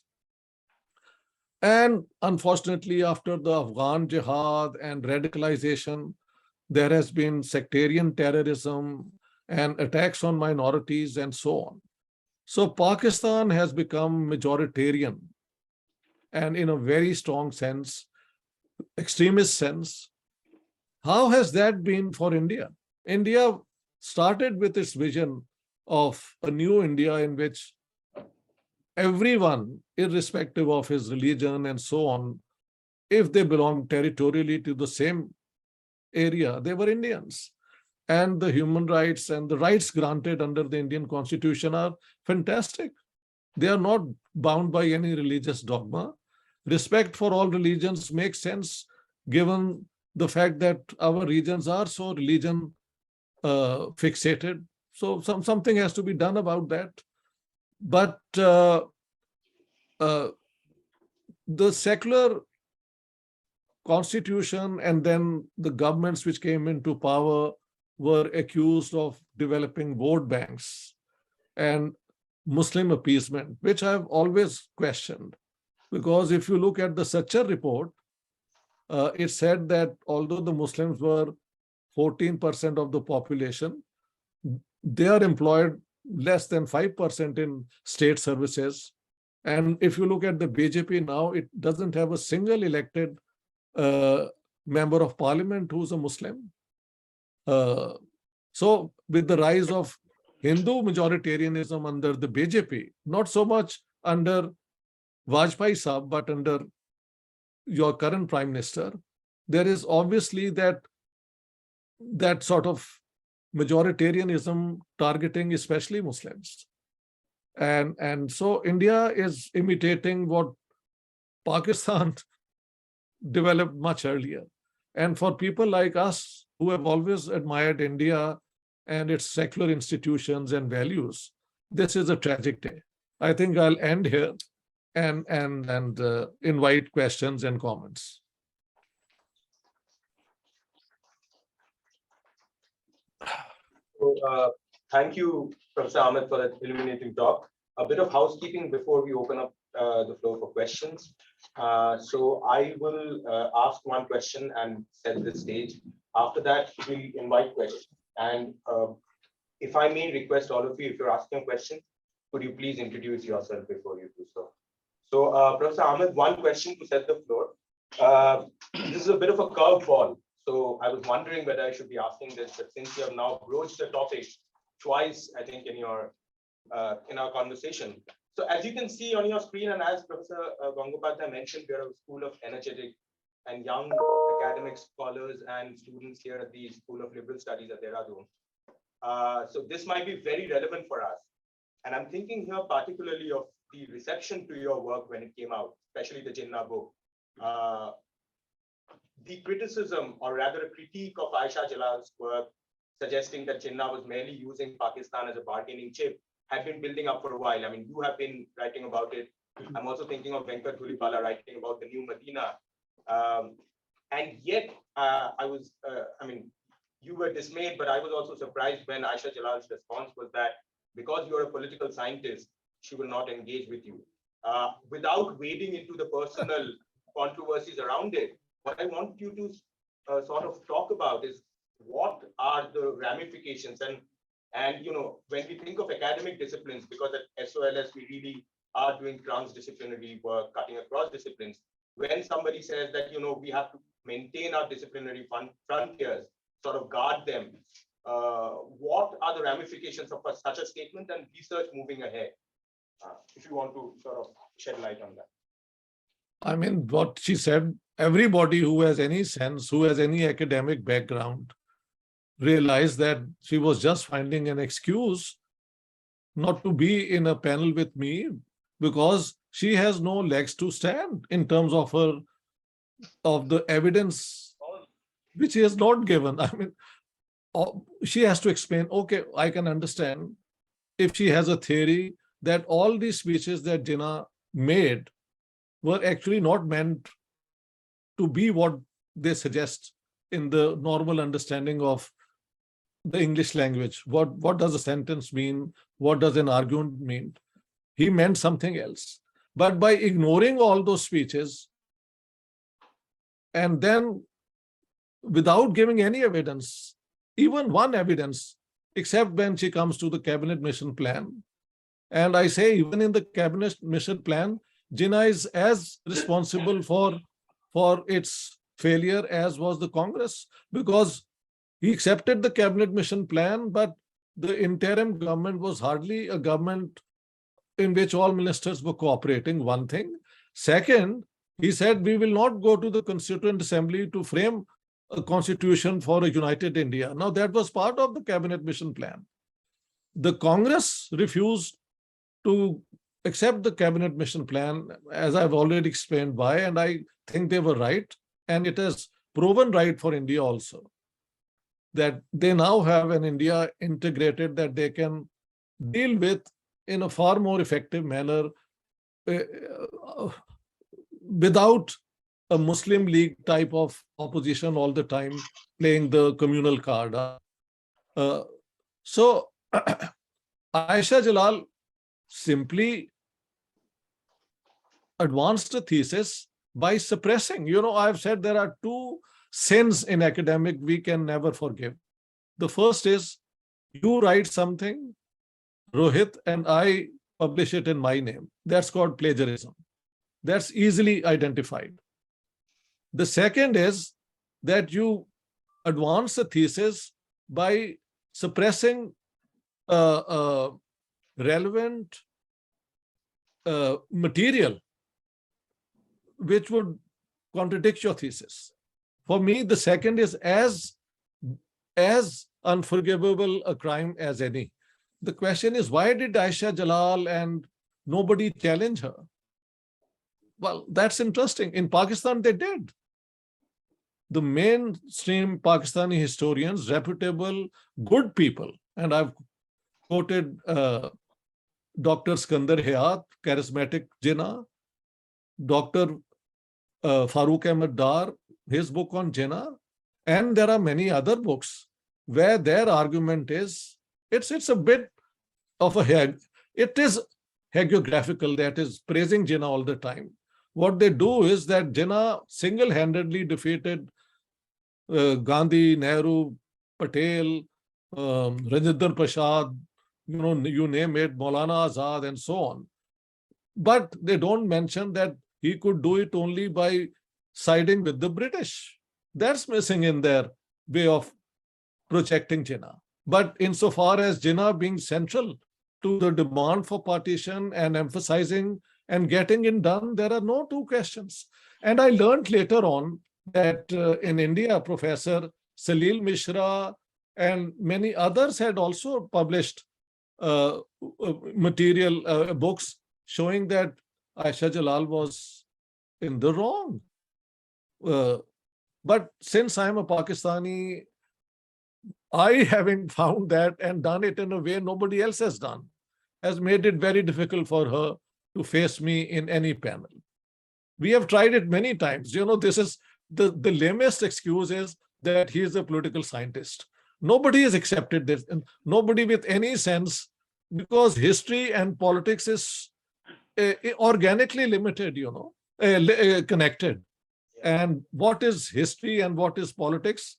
And unfortunately, after the Afghan jihad and radicalization, there has been sectarian terrorism and attacks on minorities and so on. So Pakistan has become majoritarian, and in a very strong sense, extremist sense. How has that been for India? India started with its vision of a new India in which everyone, irrespective of his religion and so on, if they belong territorially to the same area, they were Indians. And the human rights and the rights granted under the Indian Constitution are fantastic. They are not bound by any religious dogma. Respect for all religions makes sense given the fact that our regions are so religion fixated. So something has to be done about that. But the secular constitution and then the governments which came into power were accused of developing vote banks and Muslim appeasement, which I've always questioned. Because if you look at the Sachar report, it said that although the Muslims were 14% of the population, they are employed less than 5% in state services. And if you look at the BJP now, it doesn't have a single elected member of parliament who's a Muslim. So with the rise of Hindu majoritarianism under the BJP, not so much under Vajpayee Saab, but under your current prime minister, there is obviously that sort of majoritarianism targeting especially Muslims. And so India is imitating what Pakistan developed much earlier. And for people like us who have always admired India and its secular institutions and values, this is a tragic day. I think I'll end here and invite questions and comments. So, thank you, Professor Ahmed, for that illuminating talk. A bit of housekeeping before we open up the floor for questions. So I will ask one question and set the stage. After that, we invite questions. And if I may request all of you, if you're asking a question, could you please introduce yourself before you do so? So, Professor Ahmed, one question to set the floor. This is a bit of a curveball. So I was wondering whether I should be asking this, but since you have now broached the topic twice, I think in our conversation. So as you can see on your screen, and as Professor Gangopadhyay mentioned, we are a school of energetic and young academic scholars and students here at the School of Liberal Studies at Dehradun. So this might be very relevant for us. And I'm thinking here particularly of the reception to your work when it came out, especially the Jinnah book. The criticism, or rather a critique of Aisha Jalal's work, suggesting that Jinnah was merely using Pakistan as a bargaining chip, had been building up for a while. I mean, you have been writing about it. I'm also thinking of Venkat Dhulipala writing about the new Medina. And yet, you were dismayed, but I was also surprised when Aisha Jalal's response was that because you're a political scientist, she will not engage with you. Without wading into the personal controversies around it, what I want you to sort of talk about is what are the ramifications, and you know, when we think of academic disciplines, because at SOLS we really are doing transdisciplinary work, cutting across disciplines. When somebody says that, you know, we have to maintain our disciplinary frontiers, sort of guard them, what are the ramifications of such a statement and research moving ahead? If you want to sort of shed light on that. I mean, what she said, everybody who has any sense, who has any academic background, realized that she was just finding an excuse not to be in a panel with me because she has no legs to stand in terms of the evidence which she has not given. I mean, she has to explain, okay, I can understand if she has a theory that all these speeches that Jinnah made were actually not meant to be what they suggest in the normal understanding of the English language. What does a sentence mean? What does an argument mean? He meant something else. But by ignoring all those speeches and then without giving any evidence, even one evidence, except when she comes to the cabinet mission plan. And I say, even in the cabinet mission plan, Jinnah is as responsible for its failure as was the Congress, because he accepted the cabinet mission plan, but the interim government was hardly a government in which all ministers were cooperating, one thing. Second, he said, we will not go to the Constituent Assembly to frame a constitution for a united India. Now, that was part of the cabinet mission plan. The Congress refused to accept the cabinet mission plan, as I've already explained why, and I think they were right. And it has proven right for India also, that they now have an India integrated that they can deal with in a far more effective manner without a Muslim League type of opposition all the time playing the communal card. So Aisha Jalal simply advanced a thesis by suppressing. I've said there are two sins in academic we can never forgive. The first is you write something, Rohit, and I publish it in my name. That's called plagiarism. That's easily identified. The second is that you advance a thesis by suppressing relevant material which would contradict your thesis. For me, the second is as unforgivable a crime as any. The question is, why did Aisha Jalal and nobody challenge her? Well, that's interesting. In Pakistan, they did. The mainstream Pakistani historians, reputable, good people, and I've quoted Dr. Skandar Hayat, charismatic Jinnah, Dr. Farooq Ahmed Dar, his book on Jinnah, and there are many other books where their argument is, it's a bit of it is hagiographical, that is praising Jinnah all the time. What they do is that Jinnah single-handedly defeated Gandhi, Nehru, Patel, Rajinder Prasad, you name it, Maulana Azad, and so on. But they don't mention that he could do it only by siding with the British. That's missing in their way of projecting Jinnah. But insofar as Jinnah being central to the demand for partition and emphasizing and getting it done, there are no two questions. And I learned later on that in India, Professor Salil Mishra and many others had also published material, books showing that Aisha Jalal was in the wrong. But since I'm a Pakistani, I, having found that and done it in a way nobody else has done, has made it very difficult for her to face me in any panel. We have tried it many times. This is the lamest excuse is that he is a political scientist. Nobody has accepted this, and nobody with any sense, because history and politics is organically limited, connected. And what is history and what is politics?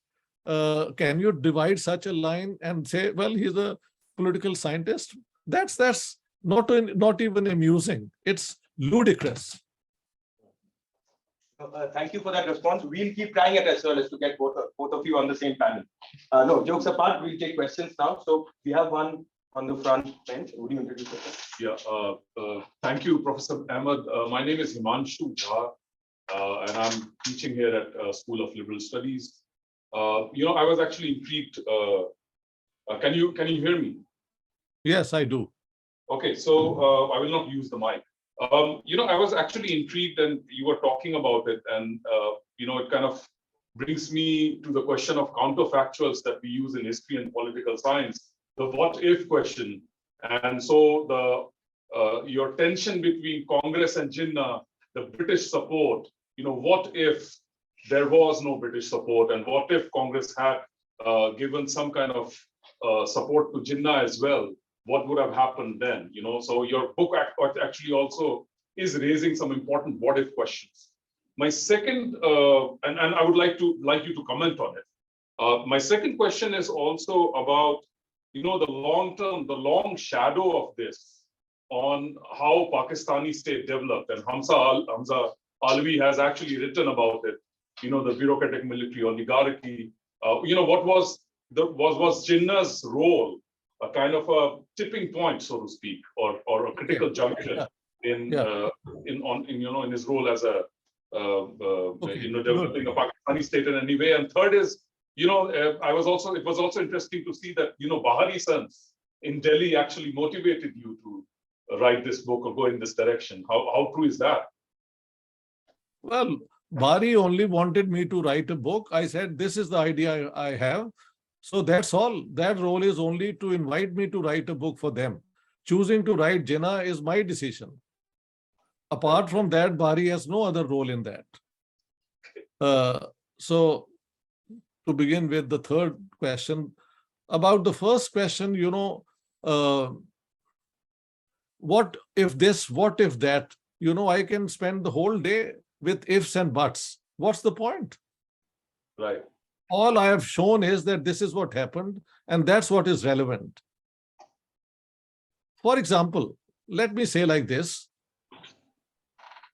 Can you divide such a line and say, well, he's a political scientist? That's not even amusing. It's ludicrous. Thank you for that response. We'll keep trying at SOLS to get both of you on the same panel. No, jokes apart, we'll take questions now. So we have one on the front bench. Would you introduce yourself? Yeah, thank you, Professor Ahmed. My name is Himanshu Jha, and I'm teaching here at School of Liberal Studies. I was actually intrigued. Can you hear me? Yes, I do. Okay, so I will not use the mic. I was actually intrigued, and you were talking about it, and it kind of brings me to the question of counterfactuals that we use in history and political science, the what if question. And so your tension between Congress and Jinnah, the British support, what if there was no British support, and what if Congress had given some kind of support to Jinnah as well? What would have happened then? So your book actually also is raising some important what if questions. My second, and I would like you to comment on it. My second question is also about the long shadow of this on how Pakistani state developed, and Hamza Alvi has actually written about it. The bureaucratic military oligarchy. What was Jinnah's role? A kind of a tipping point, so to speak, or a critical juncture in his role as a developing a Pakistani state in any way. And third is, it was also interesting to see that Bahari Sons in Delhi actually motivated you to write this book or go in this direction. How true is that? Well, Bahari only wanted me to write a book. I said, this is the idea I have. So that's all. That role is only to invite me to write a book for them. Choosing to write Jinnah is my decision. Apart from that, Bahari has no other role in that. So to begin with the third question, about the first question, what if this, what if that? I can spend the whole day with ifs and buts. What's the point? Right. All I have shown is that this is what happened, and that's what is relevant. For example, let me say like this.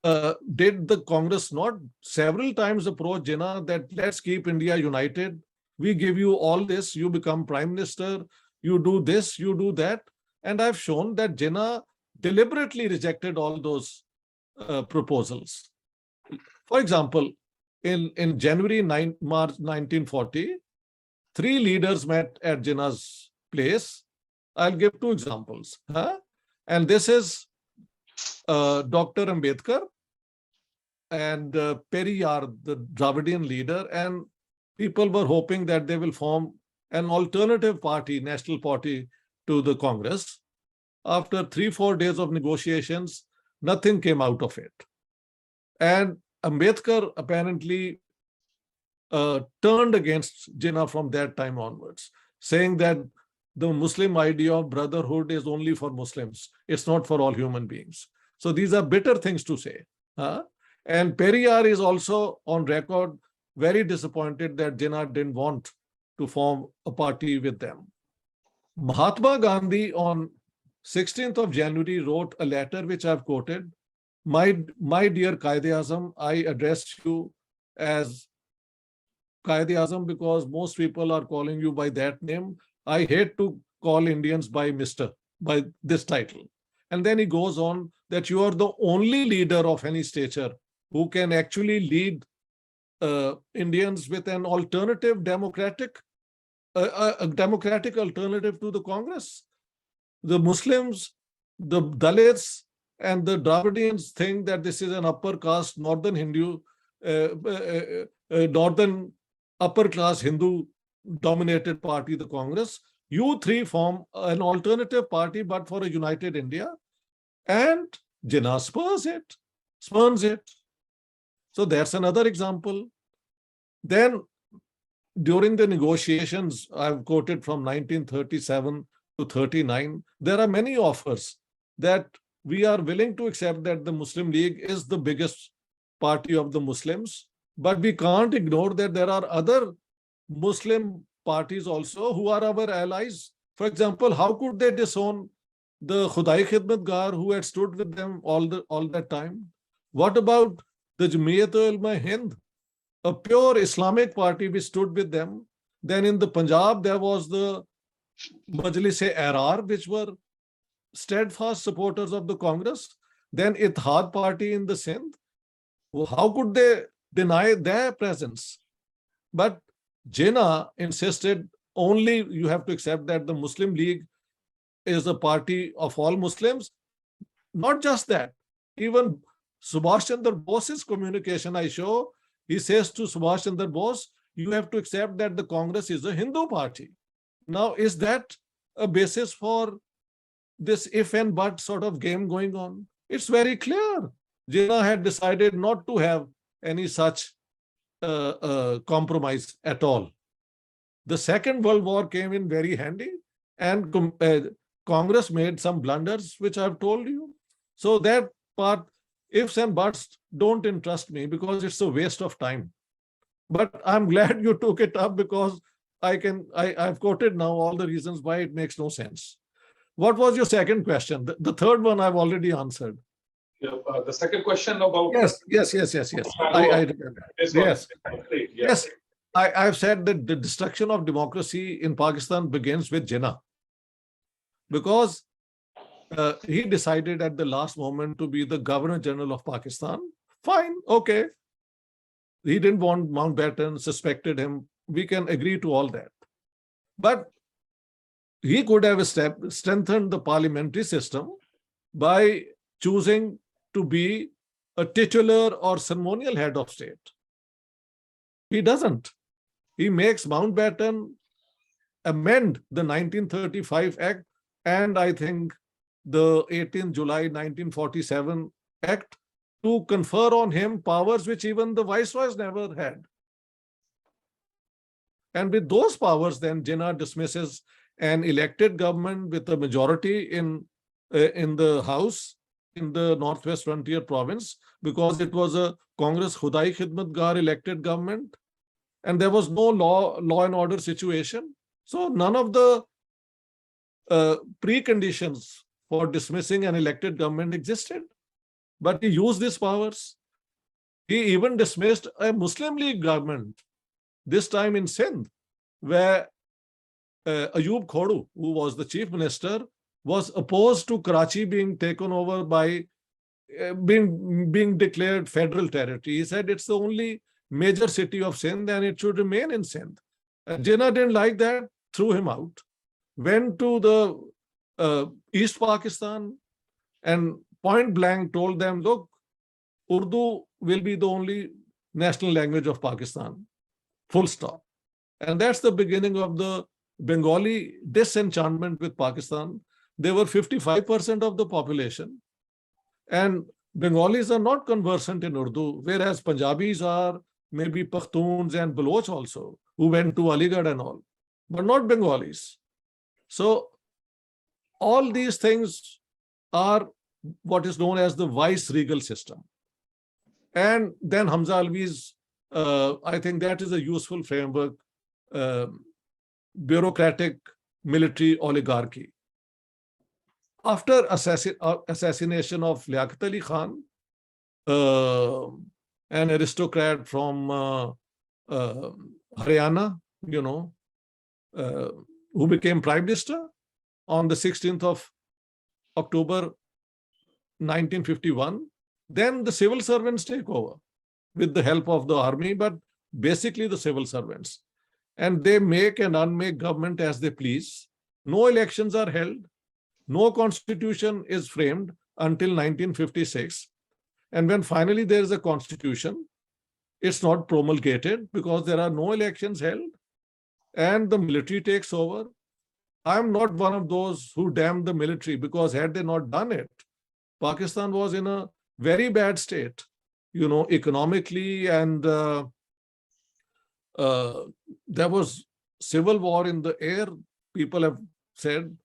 Did the Congress not several times approach Jinnah that let's keep India united? We give you all this, you become prime minister, you do this, you do that. And I've shown that Jinnah deliberately rejected all those proposals. For example, in January March 1940, 3 leaders met at Jinnah's place. I'll give 2 examples. And this is Dr. Ambedkar and Periyar, the Dravidian leader, and people were hoping that they will form an alternative party, national party to the Congress. After 3-4 days of negotiations, nothing came out of it. And Ambedkar apparently turned against Jinnah from that time onwards, saying that the Muslim idea of brotherhood is only for Muslims. It's not for all human beings. So these are bitter things to say. And Periyar is also on record very disappointed that Jinnah didn't want to form a party with them. Mahatma Gandhi on 16th of January wrote a letter which I've quoted. My dear Qaid-e-Azam, I address you as Qaid-e-Azam because most people are calling you by that name. I hate to call Indians by Mr., by this title. And then he goes on that you are the only leader of any stature who can actually lead Indians with an alternative democratic, a democratic alternative to the Congress. The Muslims, the Dalits, and the Dravidians think that this is an upper caste, northern Hindu, northern upper class Hindu dominated party, the Congress. You 3 form an alternative party, but for a united India. And Jinnah spurns it. So that's another example. Then during the negotiations, I've quoted from 1937 to 39, there are many offers that we are willing to accept that the Muslim League is the biggest party of the Muslims, but we can't ignore that there are other Muslim parties also who are our allies. For example, how could they disown the Khudai Khidmatgar who had stood with them all that time? What about the Jamiat-ul-Ulama-e-Hind, a pure Islamic party which stood with them? Then in the Punjab, there was the Majlis-e-Ahrar, which were steadfast supporters of the Congress. Then Ittihad party in the Sindh. How could they deny their presence? But Jinnah insisted only you have to accept that the Muslim League is a party of all Muslims. Not just that, even Subhash Chandra Bose's communication I show, he says to Subhash Chandra Bose, you have to accept that the Congress is a Hindu party. Now, is that a basis for this if and but sort of game going on? It's very clear. Jinnah had decided not to have any such compromise at all. The Second World War came in very handy, and Congress made some blunders, which I've told you. So that part, ifs and buts, don't interest me because it's a waste of time. But I'm glad you took it up because I've quoted now all the reasons why it makes no sense. What was your second question? The third one I've already answered. Yeah, the second question about Yes. I remember. Yes. Yes. I've said that the destruction of democracy in Pakistan begins with Jinnah. Because he decided at the last moment to be the Governor General of Pakistan. Fine, okay. He didn't want Mountbatten, suspected him. We can agree to all that. But he could have strengthened the parliamentary system by choosing to be a titular or ceremonial head of state. He doesn't. He makes Mountbatten amend the 1935 Act and I think the 18th July 1947 Act to confer on him powers which even the viceroys never had. And with those powers, then Jinnah dismisses an elected government with a majority in the House in the Northwest Frontier province because it was a Congress Khudai Khidmatgar elected government and there was no law and order situation. So none of the preconditions for dismissing an elected government existed. But he used his powers. He even dismissed a Muslim League government, this time in Sindh, where Ayub Khodu, who was the chief minister, was opposed to Karachi being taken over by being declared federal territory. He said it's the only major city of Sindh and it should remain in Sindh. Jinnah didn't like that, threw him out, went to the East Pakistan and point blank told them, look, Urdu will be the only national language of Pakistan, full stop. And that's the beginning of the Bengali disenchantment with Pakistan. They were 55% of the population. And Bengalis are not conversant in Urdu, whereas Punjabis are, maybe Pakhtuns and Baloch also, who went to Aligarh and all, but not Bengalis. So all these things are what is known as the vice-regal system. And then Hamza Alvi's, I think that is a useful framework, bureaucratic military oligarchy. After assassination of Liaquat Ali Khan, an aristocrat from Haryana, who became prime minister on the 16th of October 1951, then the civil servants take over with the help of the army, but basically the civil servants. And they make and unmake government as they please. No elections are held. No constitution is framed until 1956. And when finally there is a constitution, it's not promulgated because there are no elections held and the military takes over. I'm not one of those who damn the military because had they not done it, Pakistan was in a very bad state, economically, and there was civil war in the air, people have said.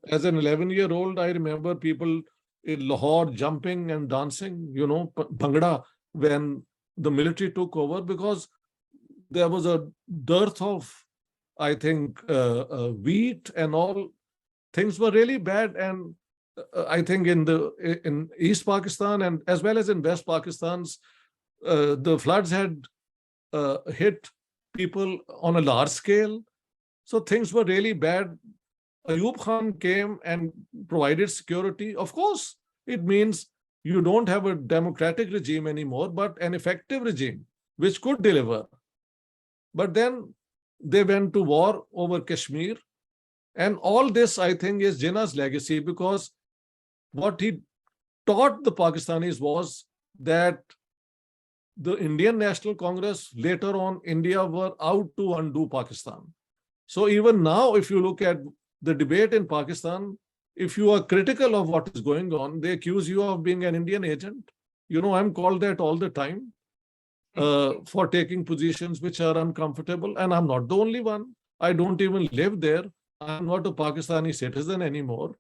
As an 11-year-old, I remember people in Lahore jumping and dancing, Bhangra, when the military took over because there was a dearth of, I think, wheat and all. Things were really bad. And I think in East Pakistan and as well as in West Pakistan, the floods had hit people on a large scale. So things were really bad. Ayub Khan came and provided security. Of course, it means you don't have a democratic regime anymore, but an effective regime which could deliver. But then they went to war over Kashmir. And all this, I think, is Jinnah's legacy because what he taught the Pakistanis was that the Indian National Congress, later on, India were out to undo Pakistan. So even now, if you look at the debate in Pakistan, if you are critical of what is going on, they accuse you of being an Indian agent. I'm called that all the time for taking positions which are uncomfortable. And I'm not the only one. I don't even live there. I'm not a Pakistani citizen anymore.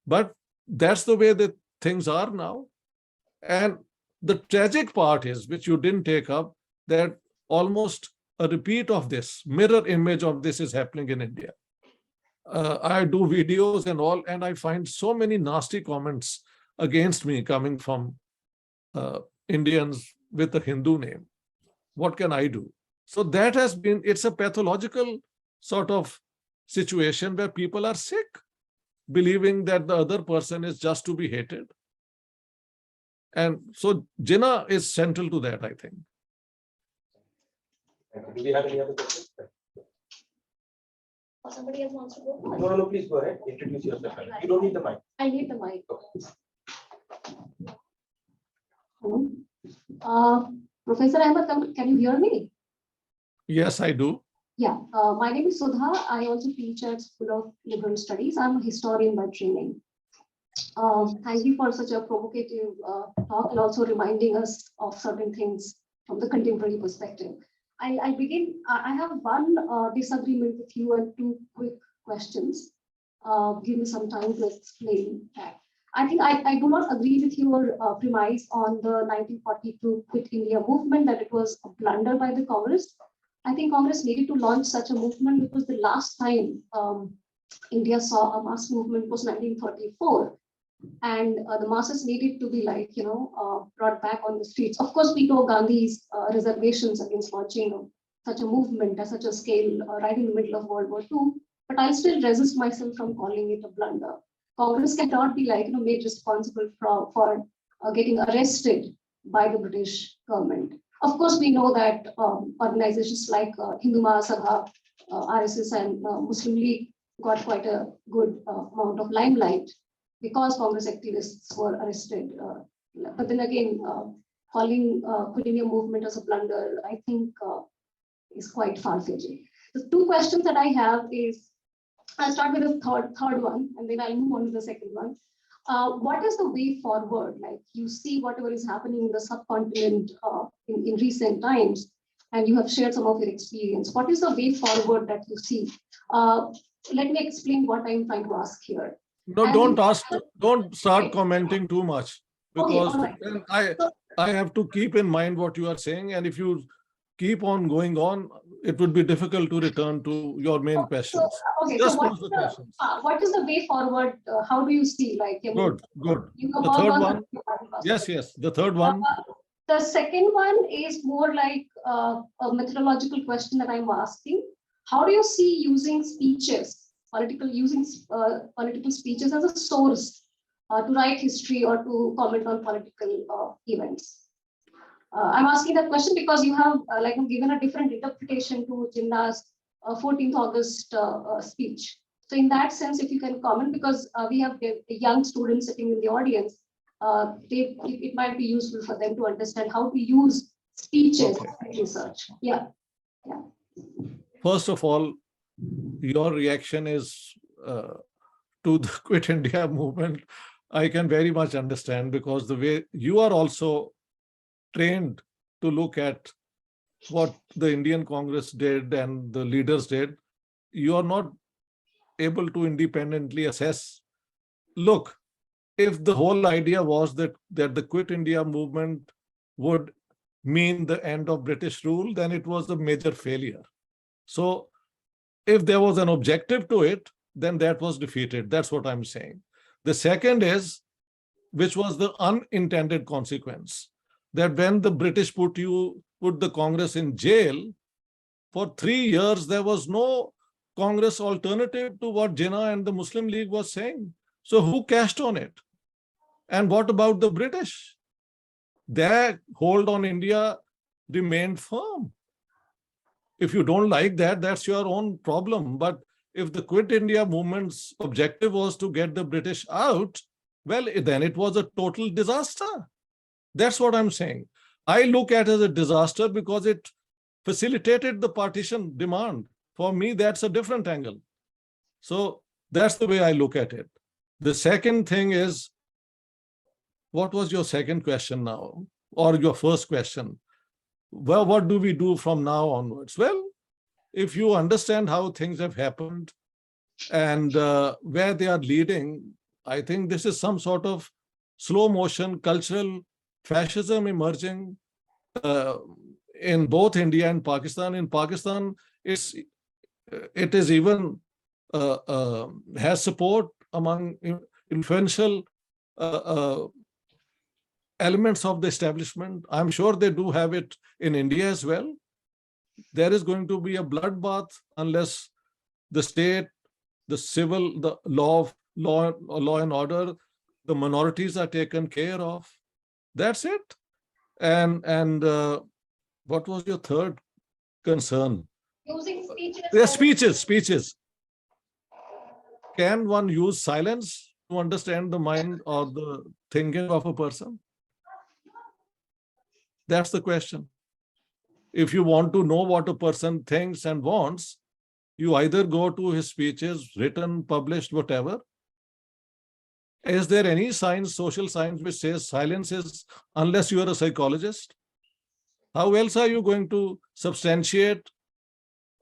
But that's the way that things are now. And the tragic part is, which you didn't take up, that almost a repeat of this, mirror image of this is happening in India. I do videos and all, and I find so many nasty comments against me coming from Indians with a Hindu name. What can I do? So that has been, it's a pathological sort of situation where people are sick, believing that the other person is just to be hated. And so Jinnah is central to that, I think. Do we have any other questions? Somebody else wants to go? No, please go ahead. Introduce yourself. You don't need the mic. I need the mic. Professor Ahmed, can you hear me? Yes, I do. Yeah, my name is Sudha. I also teach at School of Liberal Studies. I'm a historian by training. Thank you for such a provocative talk and also reminding us of certain things from the contemporary perspective. I'll begin. I have one disagreement with you and two quick questions. Give me some time to explain that. I think I do not agree with your premise on the 1942 Quit India movement, that it was a blunder by the Congress. I think Congress needed to launch such a movement because the last time India saw a mass movement was 1934. And the masses needed to be brought back on the streets. Of course, we know Gandhi's reservations against launching such a movement at such a scale right in the middle of World War II, but I'll still resist myself from calling it a blunder. Congress cannot be made responsible for getting arrested by the British government. Of course, we know that organizations like Hindu Mahasabha, RSS, and Muslim League got quite a good amount of limelight because Congress activists were arrested. But then again, calling Quit India movement as a blunder, I think is quite far-fetching. The two questions that I have is, I'll start with the third one, and then I'll move on to the second one. What is the way forward? Like, you see whatever is happening in the subcontinent in recent times, and you have shared some of your experience. What is the way forward that you see? Let me explain what I'm trying to ask here. No, don't start commenting too much, because Okay, then I have to keep in mind what you are saying, and if you keep on going on, it would be difficult to return to your main questions. Just pose the questions. What is the way forward? How do you see? Good. The third one. Yes, the third one. The second one is more like a methodological question that I'm asking. How do you see using speeches, political speeches as a source to write history or to comment on political events? I'm asking that question because you have given a different interpretation to Jinnah's 14th August speech. So in that sense, if you can comment, because we have young students sitting in the audience, it might be useful for them to understand how to use speeches in research. Yeah. First of all, your reaction is to the Quit India movement. I can very much understand, because the way you are also trained to look at what the Indian Congress did and the leaders did, you are not able to independently assess. Look, if the whole idea was that the Quit India movement would mean the end of British rule, then it was a major failure. So if there was an objective to it, then that was defeated. That's what I'm saying. The second is, which was the unintended consequence, that when the British put the Congress in jail, for 3 years, there was no Congress alternative to what Jinnah and the Muslim League was saying. So who cashed on it? And what about the British? Their hold on India remained firm. If you don't like that, that's your own problem. But if the Quit India movement's objective was to get the British out, well, then it was a total disaster. That's what I'm saying. I look at it as a disaster because it facilitated the partition demand. For me, that's a different angle. So that's the way I look at it. The second thing is, what was your second question now? Or your first question? Well, what do we do from now onwards? Well, if you understand how things have happened and where they are leading, I think this is some sort of slow motion cultural fascism emerging in both India and Pakistan. In Pakistan, it is even has support among influential elements of the establishment. I'm sure they do have it in India as well. There is going to be a bloodbath unless the state, the civil, the law and order, the minorities are taken care of. That's it. And what was your third concern? Using speeches. Yeah, speeches. Can one use silence to understand the mind or the thinking of a person? That's the question. If you want to know what a person thinks and wants, you either go to his speeches, written, published, whatever. Is there any science, social science, which says silence is, unless you are a psychologist? How else are you going to substantiate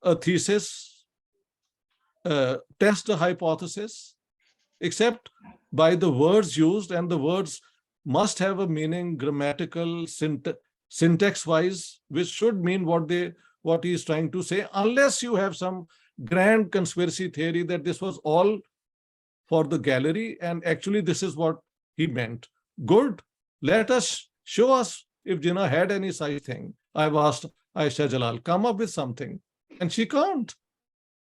a thesis, test a hypothesis, except by the words used, and the words must have a meaning, grammatical, syntax-wise, which should mean what he is trying to say, unless you have some grand conspiracy theory that this was all for the gallery and actually this is what he meant. Good. Let us show us if Jinnah had any such thing. I've asked Aisha Jalal, come up with something, and she can't.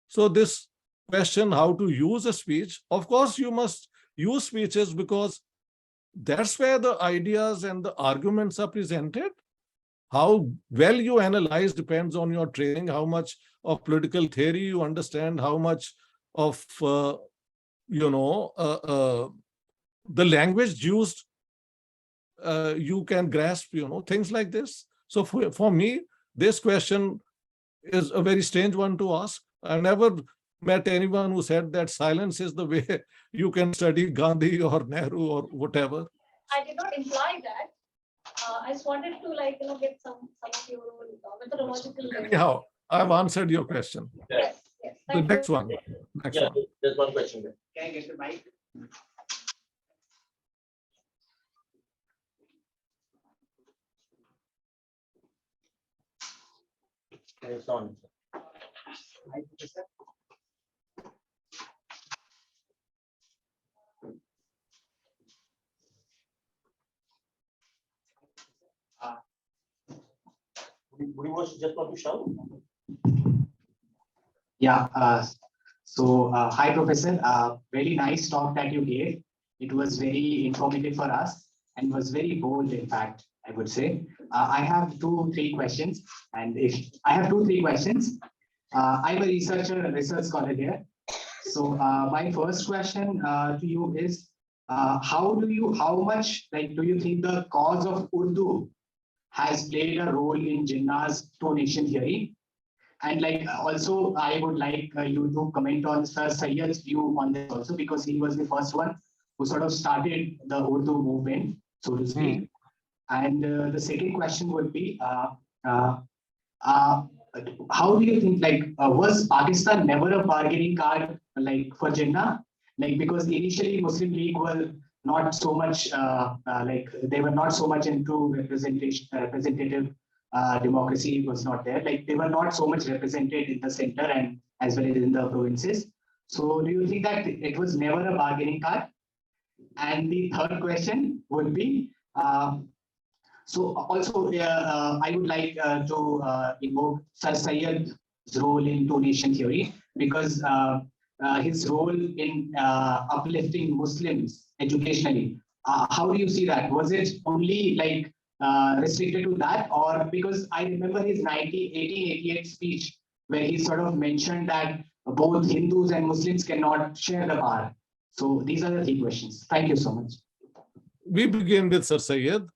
So this question, how to use a speech, of course you must use speeches because that's where the ideas and the arguments are presented. How well you analyze depends on your training, how much of political theory you understand, how much of, the language used you can grasp, things like this. So for me, this question is a very strange one to ask. I've never met anyone who said that silence is the way you can study Gandhi or Nehru or whatever. I did not imply that. I just wanted to get some of your own methodological. Anyhow, I've answered your question. Yes, yes. The Thank next you. one. Yeah, there's one question there. Can I get the mic? It's on. Would you just want to shout? Yeah, hi, Professor. Very nice talk that you gave. It was very informative for us and was very bold, in fact, I would say. I have 2-3 questions. And if I have 2-3 questions, I'm a research scholar here. So my first question to you is, how much do you think the cause of Urdu has played a role in Jinnah's two-nation theory? And also, I would like you to comment on Sir Sayyid's view on this also, because he was the first one who sort of started the Urdu movement, so to speak. And the second question would be, how do you think, was Pakistan never a bargaining card for Jinnah? Because initially Muslim League were not so much, they were not so much into representative democracy was not there. They were not so much represented in the center and as well as in the provinces. So do you think that it was never a bargaining card? And the third question would be, so also I would like to invoke Sir Sayyid's role in two-nation theory, because his role in uplifting Muslims educationally. How do you see that? Was it only restricted to that, or because I remember his 1888 speech where he sort of mentioned that both Hindus and Muslims cannot share the power. So these are the 3 questions. Thank you so much. We begin with Sir Sayyid.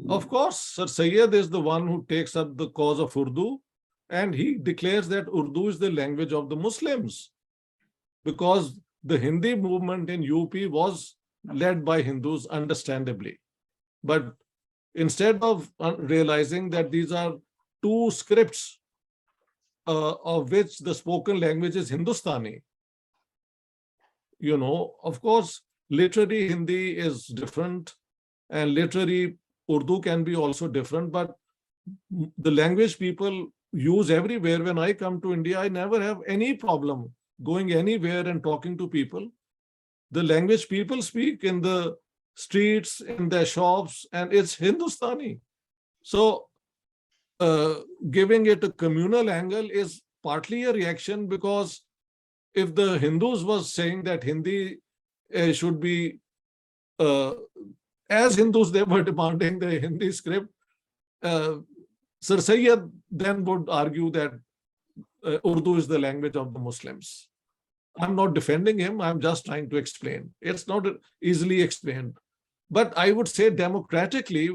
Of course, Sir Sayyid is the one who takes up the cause of Urdu, and he declares that Urdu is the language of the Muslims, because the Hindi movement in UP was led by Hindus, understandably. But instead of realizing that these are 2 scripts of which the spoken language is Hindustani, of course, literary Hindi is different and literary Urdu can be also different, but the language people use everywhere. When I come to India, I never have any problem going anywhere and talking to people. The language people speak in the streets, in their shops, and it's Hindustani. So giving it a communal angle is partly a reaction, because if the Hindus was saying that Hindi should be, as Hindus, they were demanding the Hindi script, Sir Sayyid then would argue that Urdu is the language of the Muslims. I'm not defending him, I'm just trying to explain. It's not easily explained. But I would say democratically,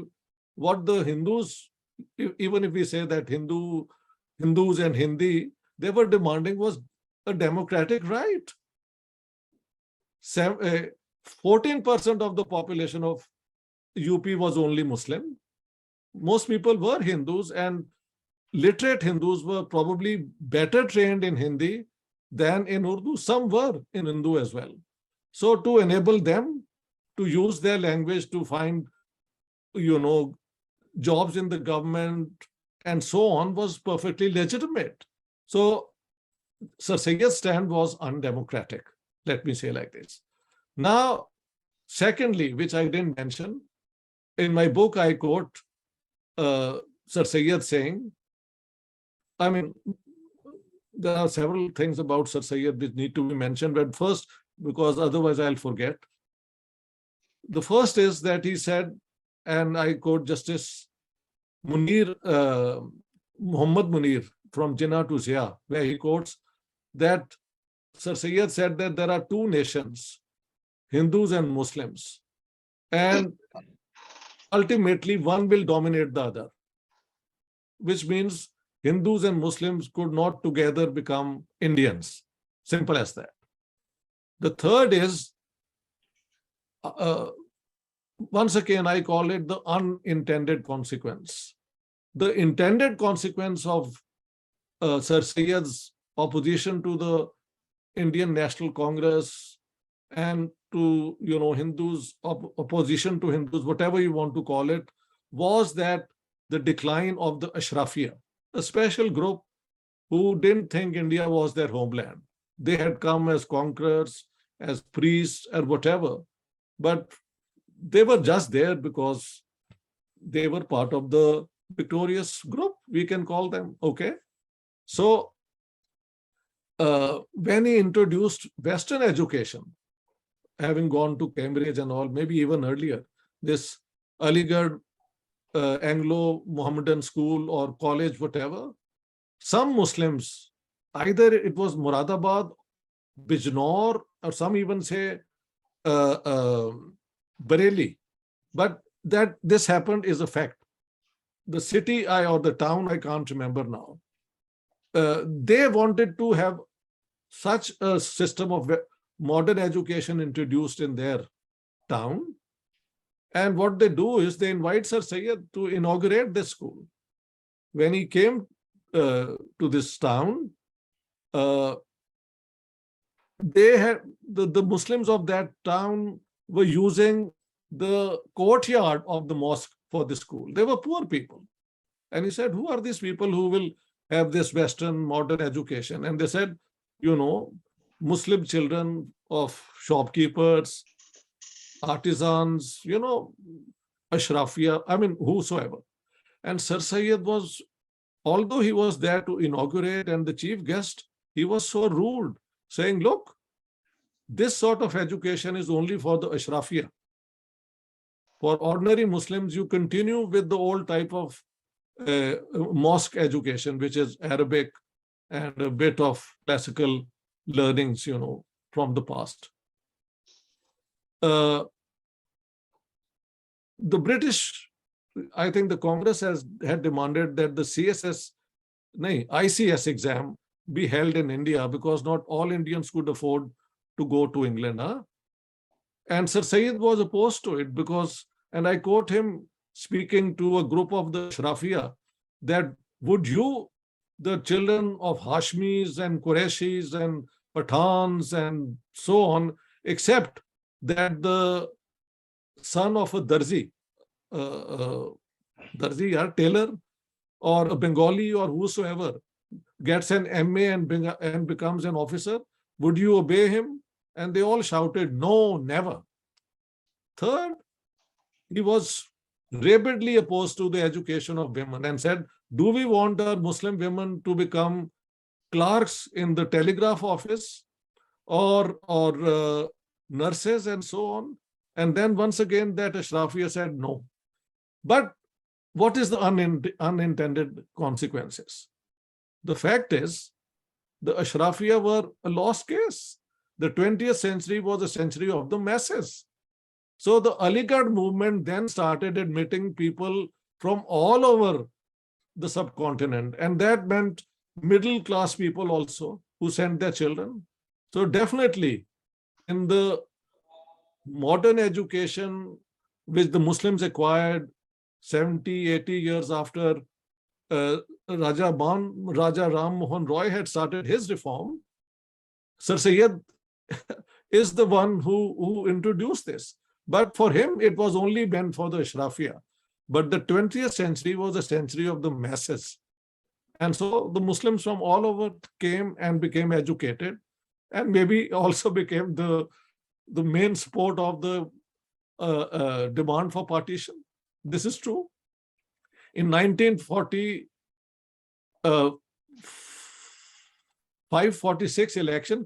what the Hindus, even if we say that Hindus and Hindi, they were demanding was a democratic right. 14% of the population of UP was only Muslim. Most people were Hindus, and literate Hindus were probably better trained in Hindi than in Urdu. Some were in Urdu as well. So to enable them to use their language to find, jobs in the government and so on was perfectly legitimate. So Sir Sayyid's stand was undemocratic, let me say like this. Now, secondly, which I didn't mention, in my book, I quote Sir Sayyid saying, I mean, there are several things about Sir Sayyid which need to be mentioned, but first, because otherwise I'll forget. The first is that he said, and I quote Justice Muhammad Munir from Jinnah to Zia, where he quotes that Sir Sayyid said that there are two nations, Hindus and Muslims, and ultimately one will dominate the other, which means Hindus and Muslims could not together become Indians. Simple as that. The third is, once again, I call it the unintended consequence. The intended consequence of Sir Sayyid's opposition to the Indian National Congress and to Hindus, opposition to Hindus, whatever you want to call it, was that the decline of the Ashrafia, a special group who didn't think India was their homeland. They had come as conquerors, as priests, or whatever, but they were just there because they were part of the victorious group, we can call them, okay? So when he introduced Western education, having gone to Cambridge and all, maybe even earlier, this Aligarh Anglo-Mohammedan school or college, whatever, some Muslims, either it was Muradabad, Bijnor, or some even say Bareilly, but that this happened is a fact. The city or the town, I can't remember now, they wanted to have such a system of modern education introduced in their town. And what they do is they invite Sir Sayyid to inaugurate this school. When he came to this town, they had the Muslims of that town were using the courtyard of the mosque for the school. They were poor people. And he said, who are these people who will have this Western modern education? And they said, Muslim children of shopkeepers, artisans, Ashrafia, I mean, whosoever. And Sir Sayyid was, although he was there to inaugurate and the chief guest, he was so rude, saying, look, this sort of education is only for the Ashrafia. For ordinary Muslims, you continue with the old type of mosque education, which is Arabic and a bit of classical learnings, from the past. The British, I think the Congress had demanded that the ICS exam be held in India because not all Indians could afford to go to England. And Sir Sayyid was opposed to it because, and I quote him speaking to a group of the Ashrafia, that would you, the children of Hashmis and Qurayshis and Pathans and so on, accept that the son of a Darzi, tailor, or a Bengali or whosoever gets an MA and becomes an officer? Would you obey him? And they all shouted, no, never. Third, he was rabidly opposed to the education of women and said, do we want our Muslim women to become clerks in the telegraph office or nurses and so on? And then once again, that Ashrafia said no. But what is the unintended consequences? The fact is, the Ashrafia were a lost case. The 20th century was a century of the masses. So the Aligarh movement then started admitting people from all over the subcontinent. And that meant middle-class people also who sent their children. So definitely in the modern education which the Muslims acquired 70, 80 years after Raja Ram Mohan Roy had started his reform, Sir Sayyid is the one who introduced this. But for him, it was only meant for the Ashrafia. But the 20th century was a century of the masses. And so the Muslims from all over came and became educated, and maybe also became the main support of the demand for partition. This is true. In 1940, 546 election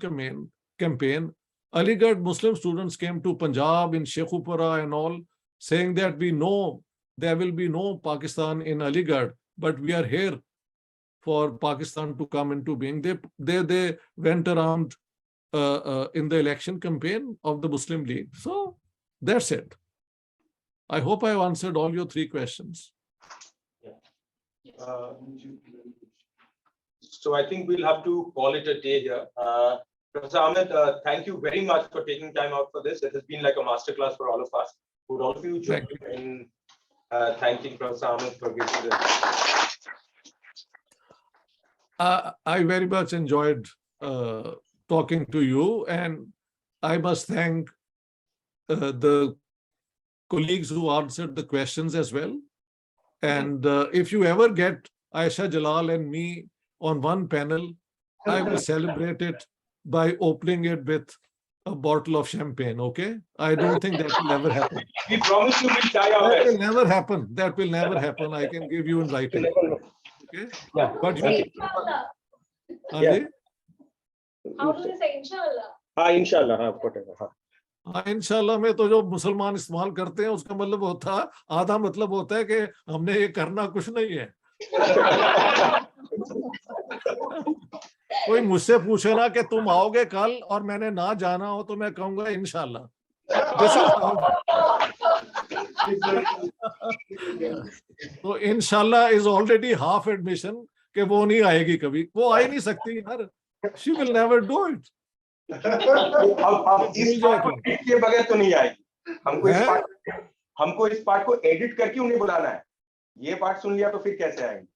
campaign, Aligarh Muslim students came to Punjab in Sheikhupura and all, saying that we know there will be no Pakistan in Aligarh, but we are here for Pakistan to come into being. They went around in the election campaign of the Muslim League. So that's it. I hope I've answered all your 3 questions. So I think we'll have to call it a day here. Professor Ahmed, thank you very much for taking time out for this. It has been like a masterclass for all of us. Would all of you join in thanking Professor Ahmed for giving this? I very much enjoyed talking to you, and I must thank the colleagues who answered the questions as well. And if you ever get Aisha Jalal and me on one panel, I will celebrate it by opening it with a bottle of champagne, okay? I don't think that will ever happen. We promise you we'll try our That best. will never happen. That will never happen. I can give you in writing. Okay? Yeah. But you, Inshallah. Adi? How do they say inshallah? Inshallah. Whatever. हाँ इंशाल्लाह में तो जो मुसलमान इस्तेमाल करते हैं उसका मतलब होता है, आधा मतलब होता है कि हमने ये करना कुछ नहीं है। कोई मुझसे पूछे ना कि तुम आओगे कल और मैंने ना जाना हो तो मैं कहूंगा इंशाल्लाह। तो इंशाल्लाह is already half admission कि वो नहीं आएगी कभी, वो आ ही नहीं सकती यार। She will never do it. अब इस पार्ट को एडिट किए बगैर तो नहीं आएगी। हमको इस पार्ट को एडिट करके उन्हें बुलाना है। ये पार्ट सुन लिया तो फिर कैसे आएंगे?